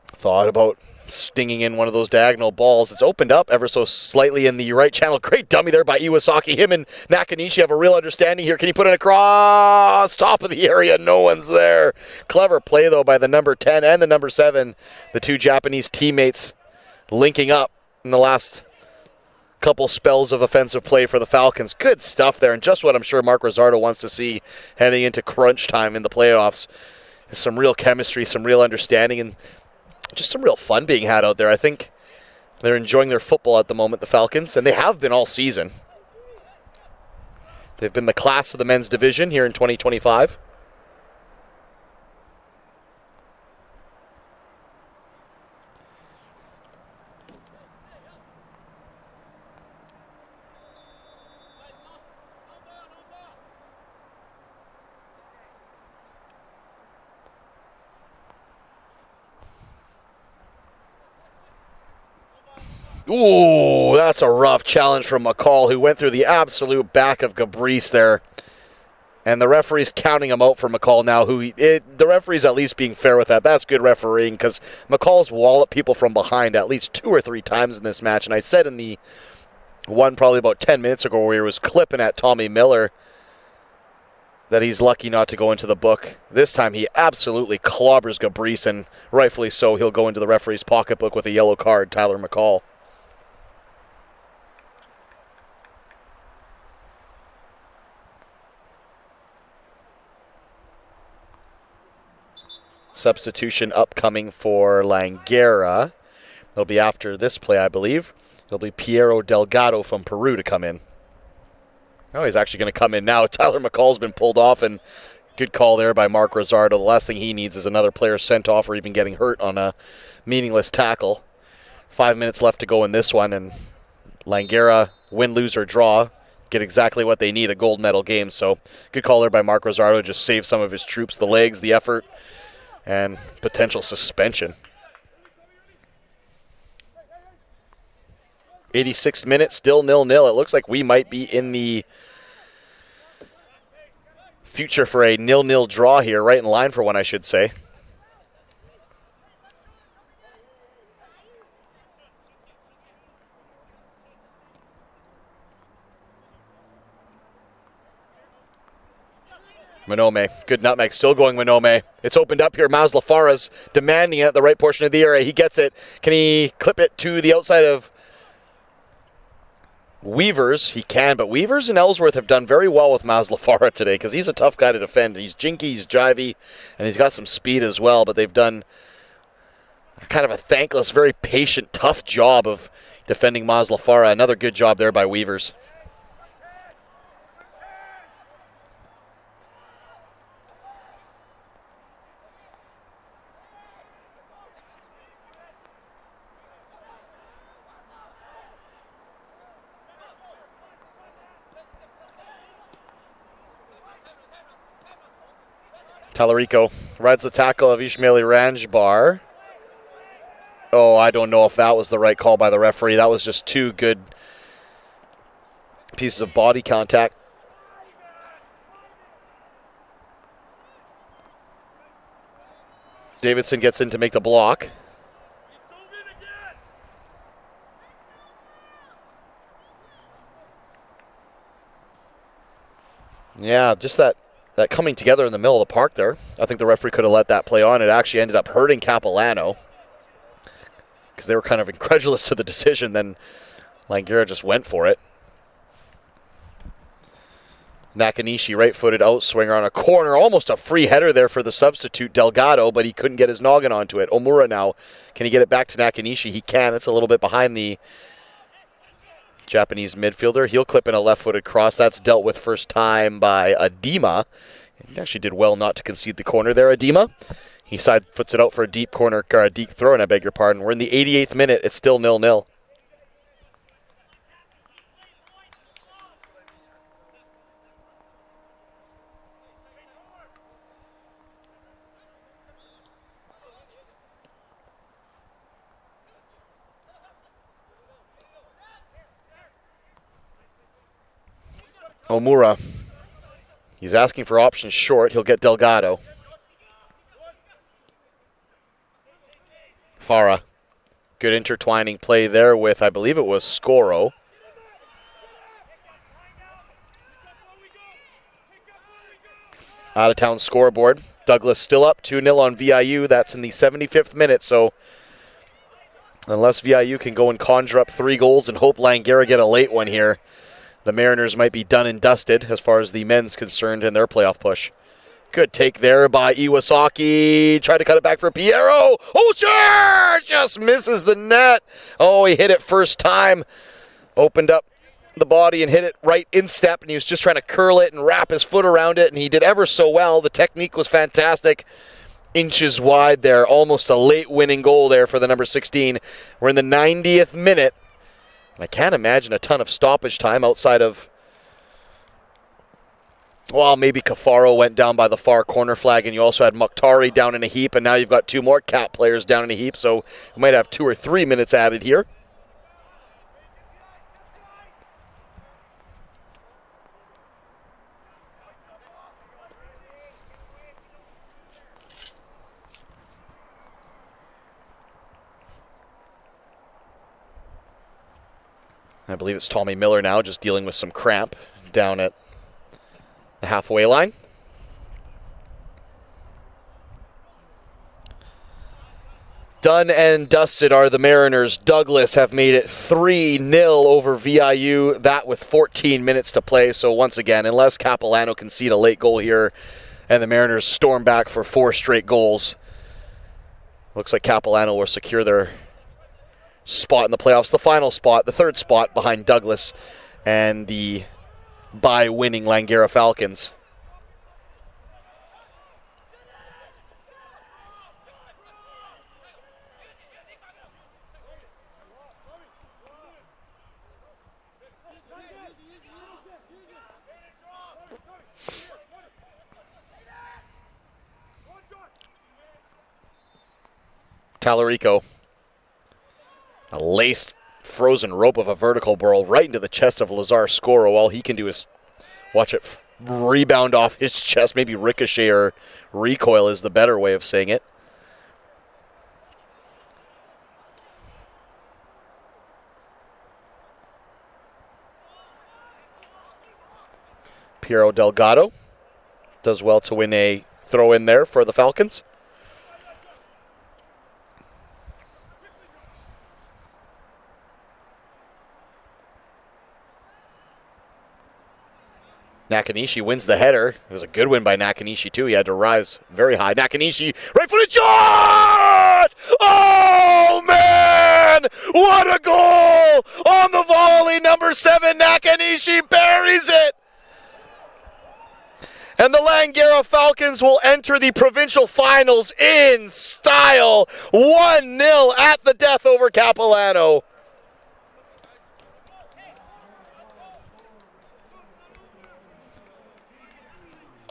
Speaker 1: thought about stinging in one of those diagonal balls. It's opened up ever so slightly in the right channel. Great dummy there by Iwasaki. Him and Nakanishi have a real understanding here. Can he put it across top of the area? No one's there. Clever play, though, by the number 10 and the number 7. The two Japanese teammates linking up in the last couple spells of offensive play for the Falcons. Good stuff there, and just what I'm sure Mark Rosardo wants to see heading into crunch time in the playoffs. Some real chemistry, some real understanding, and just some real fun being had out there. I think they're enjoying their football at the moment, the Falcons, and they have been all season. They've been the class of the men's division here in 2025. Ooh, that's a rough challenge from McCall, who went through the absolute back of Gabrice there. And the referee's counting him out for McCall now. The referee's at least being fair with that. That's good refereeing, because McCall's walloped people from behind at least 2 or 3 times in this match. And I said in the one probably about 10 minutes ago where he was clipping at Tommy Miller that he's lucky not to go into the book. This time he absolutely clobbers Gabrice, and rightfully so. He'll go into the referee's pocketbook with a yellow card, Tyler McCall. Substitution upcoming for Langara. It'll be after this play, I believe. It'll be Piero Delgado from Peru to come in. Oh, he's actually going to come in now. Tyler McCall's been pulled off, and good call there by Mark Rosardo. The last thing he needs is another player sent off or even getting hurt on a meaningless tackle. 5 minutes left to go in this one, and Langara, win, lose, or draw, get exactly what they need, a gold medal game. So good call there by Mark Rosardo. Just save some of his troops, the legs, the effort, and potential suspension. 86 minutes, still 0-0. It looks like we might be in the future for a 0-0 draw here, right in line for one, I should say. Manome, good nutmeg, still going Manome. It's opened up here. Maz Lafara's demanding it at the right portion of the area. He gets it. Can he clip it to the outside of Weavers? He can, but Weavers and Ellsworth have done very well with Maz Lafara today because he's a tough guy to defend. He's jinky, he's jivey, and he's got some speed as well, but they've done kind of a thankless, very patient, tough job of defending Maz Lafara. Another good job there by Weavers. Talarico rides the tackle of Ismaili Ranjbar. Oh, I don't know if that was the right call by the referee. That was just two good pieces of body contact. Davidson gets in to make the block. Yeah, just that coming together in the middle of the park there. I think the referee could have let that play on. It actually ended up hurting Capilano because they were kind of incredulous to the decision. Then Langara just went for it. Nakanishi, right-footed outswinger on a corner. Almost a free header there for the substitute, Delgado, but he couldn't get his noggin onto it. Omura now. Can he get it back to Nakanishi? He can. It's a little bit behind the Japanese midfielder. He'll clip in a left-footed cross. That's dealt with first time by Adema. He actually did well not to concede the corner there, Adema. He side foots it out for a deep corner, or a deep throw, and I beg your pardon. We're in the 88th minute. It's still 0-0. Omura. He's asking for options short. He'll get Delgado. Farah. Good intertwining play there with, I believe it was Scoro. Out of town scoreboard. Douglas still up 2-0 on VIU. That's in the 75th minute, so unless VIU can go and conjure up 3 goals and hope Langara get a late one here, the Mariners might be done and dusted as far as the men's concerned in their playoff push. Good take there by Iwasaki. Tried to cut it back for Piero. Oh, sure! Just misses the net. Oh, he hit it first time. Opened up the body and hit it right in step, and he was just trying to curl it and wrap his foot around it, and he did ever so well. The technique was fantastic. Inches wide there. Almost a late winning goal there for the number 16. We're in the 90th minute. And I can't imagine a ton of stoppage time outside of, well, maybe Cafaro went down by the far corner flag, and you also had Mukhtari down in a heap, and now you've got 2 more Cap players down in a heap, so we might have 2 or 3 minutes added here. I believe it's Tommy Miller now, just dealing with some cramp down at the halfway line. Done and dusted are the Mariners. Douglas have made it 3-0 over VIU, that with 14 minutes to play. So once again, unless Capilano concede a late goal here and the Mariners storm back for 4 straight goals, looks like Capilano will secure their spot in the playoffs, the final spot, the third spot behind Douglas and the bye-winning Langara Falcons. Talarico. A laced frozen rope of a vertical burl right into the chest of Lazar Scoro. All he can do is watch it rebound off his chest. Maybe ricochet or recoil is the better way of saying it. Piero Delgado does well to win a throw in there for the Falcons. Nakanishi wins the header. It was a good win by Nakanishi, too. He had to rise very high. Nakanishi, right-footed shot! Oh, man! What a goal! On the volley, number 7, Nakanishi buries it! And the Langara Falcons will enter the provincial finals in style. 1-0 at the death over Capilano.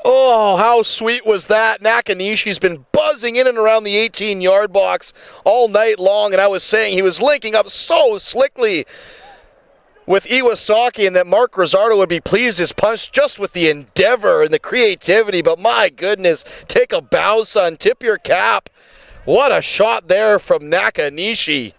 Speaker 1: Oh, how sweet was that? Nakanishi's been buzzing in and around the 18-yard box all night long, and I was saying he was linking up so slickly with Iwasaki and that Mark Rizzardo would be pleased as punch just with the endeavor and the creativity, but my goodness, take a bow, son, tip your cap. What a shot there from Nakanishi.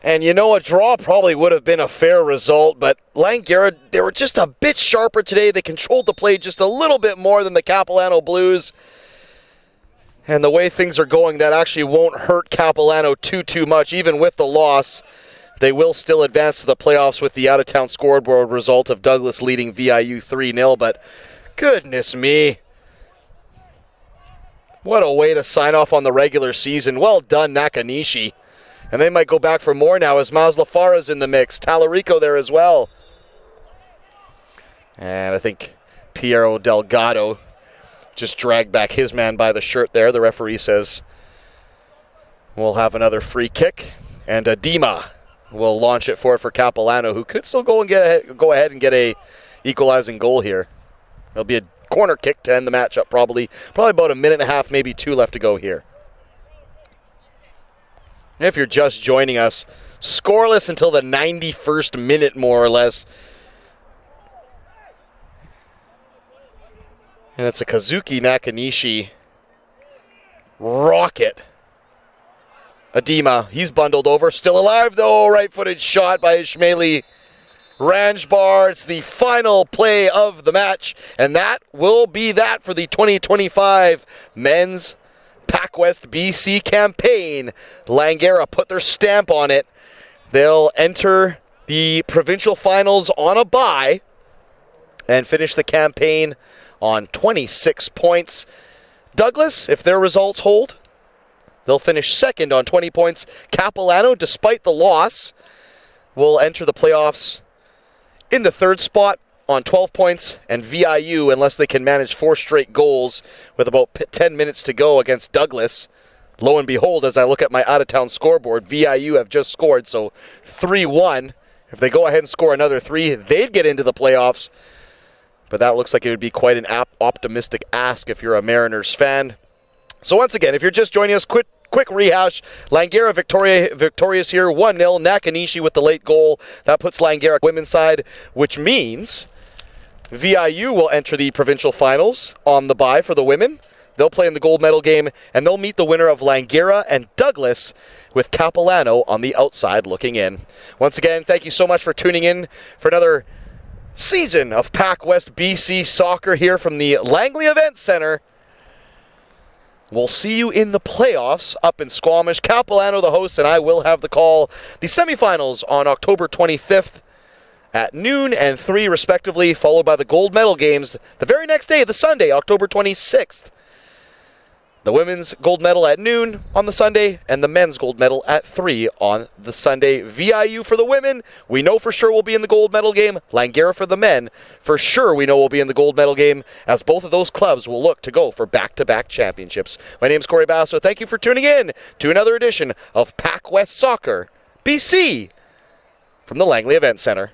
Speaker 1: And you know, a draw probably would have been a fair result, but Langara, they were just a bit sharper today. They controlled the play just a little bit more than the Capilano Blues. And the way things are going, that actually won't hurt Capilano too much. Even with the loss, they will still advance to the playoffs with the out-of-town scoreboard result of Douglas leading VIU 3-0. But goodness me, what a way to sign off on the regular season. Well done, Nakanishi. And they might go back for more now as Miles Lafara's in the mix. Talarico there as well. And I think Piero Delgado just dragged back his man by the shirt there. The referee says we'll have another free kick. And Dima will launch it for Capilano, who could still go ahead and get a equalizing goal here. It'll be a corner kick to end the matchup probably about a minute and a half, maybe 2 left to go here. If you're just joining us, scoreless until the 91st minute, more or less. And it's a Kazuki Nakanishi rocket. Adema, he's bundled over. Still alive, though. Right-footed shot by Ishmaeli Ranjbar. It's the final play of the match. And that will be that for the 2025 men's PACWEST BC campaign. Langara put their stamp on it. They'll enter the provincial finals on a bye and finish the campaign on 26 points. Douglas, if their results hold, they'll finish second on 20 points. Capilano, despite the loss, will enter the playoffs in the third spot on 12 points, and VIU, unless they can manage 4 straight goals with about 10 minutes to go against Douglas. Lo and behold, as I look at my out-of-town scoreboard, VIU have just scored, so 3-1. If they go ahead and score another 3, they'd get into the playoffs. But that looks like it would be quite an optimistic ask if you're a Mariners fan. So once again, if you're just joining us, quick rehash. Langara victorious here, 1-0. Nakanishi with the late goal. That puts Langara women's side, which means VIU will enter the provincial finals on the bye for the women. They'll play in the gold medal game, and they'll meet the winner of Langara and Douglas with Capilano on the outside looking in. Once again, thank you so much for tuning in for another season of PACWEST BC Soccer here from the Langley Event Center. We'll see you in the playoffs up in Squamish. Capilano, the host, and I will have the call. The semifinals on October 25th at noon and 3 respectively, followed by the gold medal games the very next day, the Sunday, October 26th. The women's gold medal at noon on the Sunday, and the men's gold medal at 3 on the Sunday. VIU for the women, we know for sure will be in the gold medal game. Langara for the men, for sure we know will be in the gold medal game, as both of those clubs will look to go for back-to-back championships. My name's Corey Basso. Thank you for tuning in to another edition of PACWEST Soccer BC from the Langley Event Center.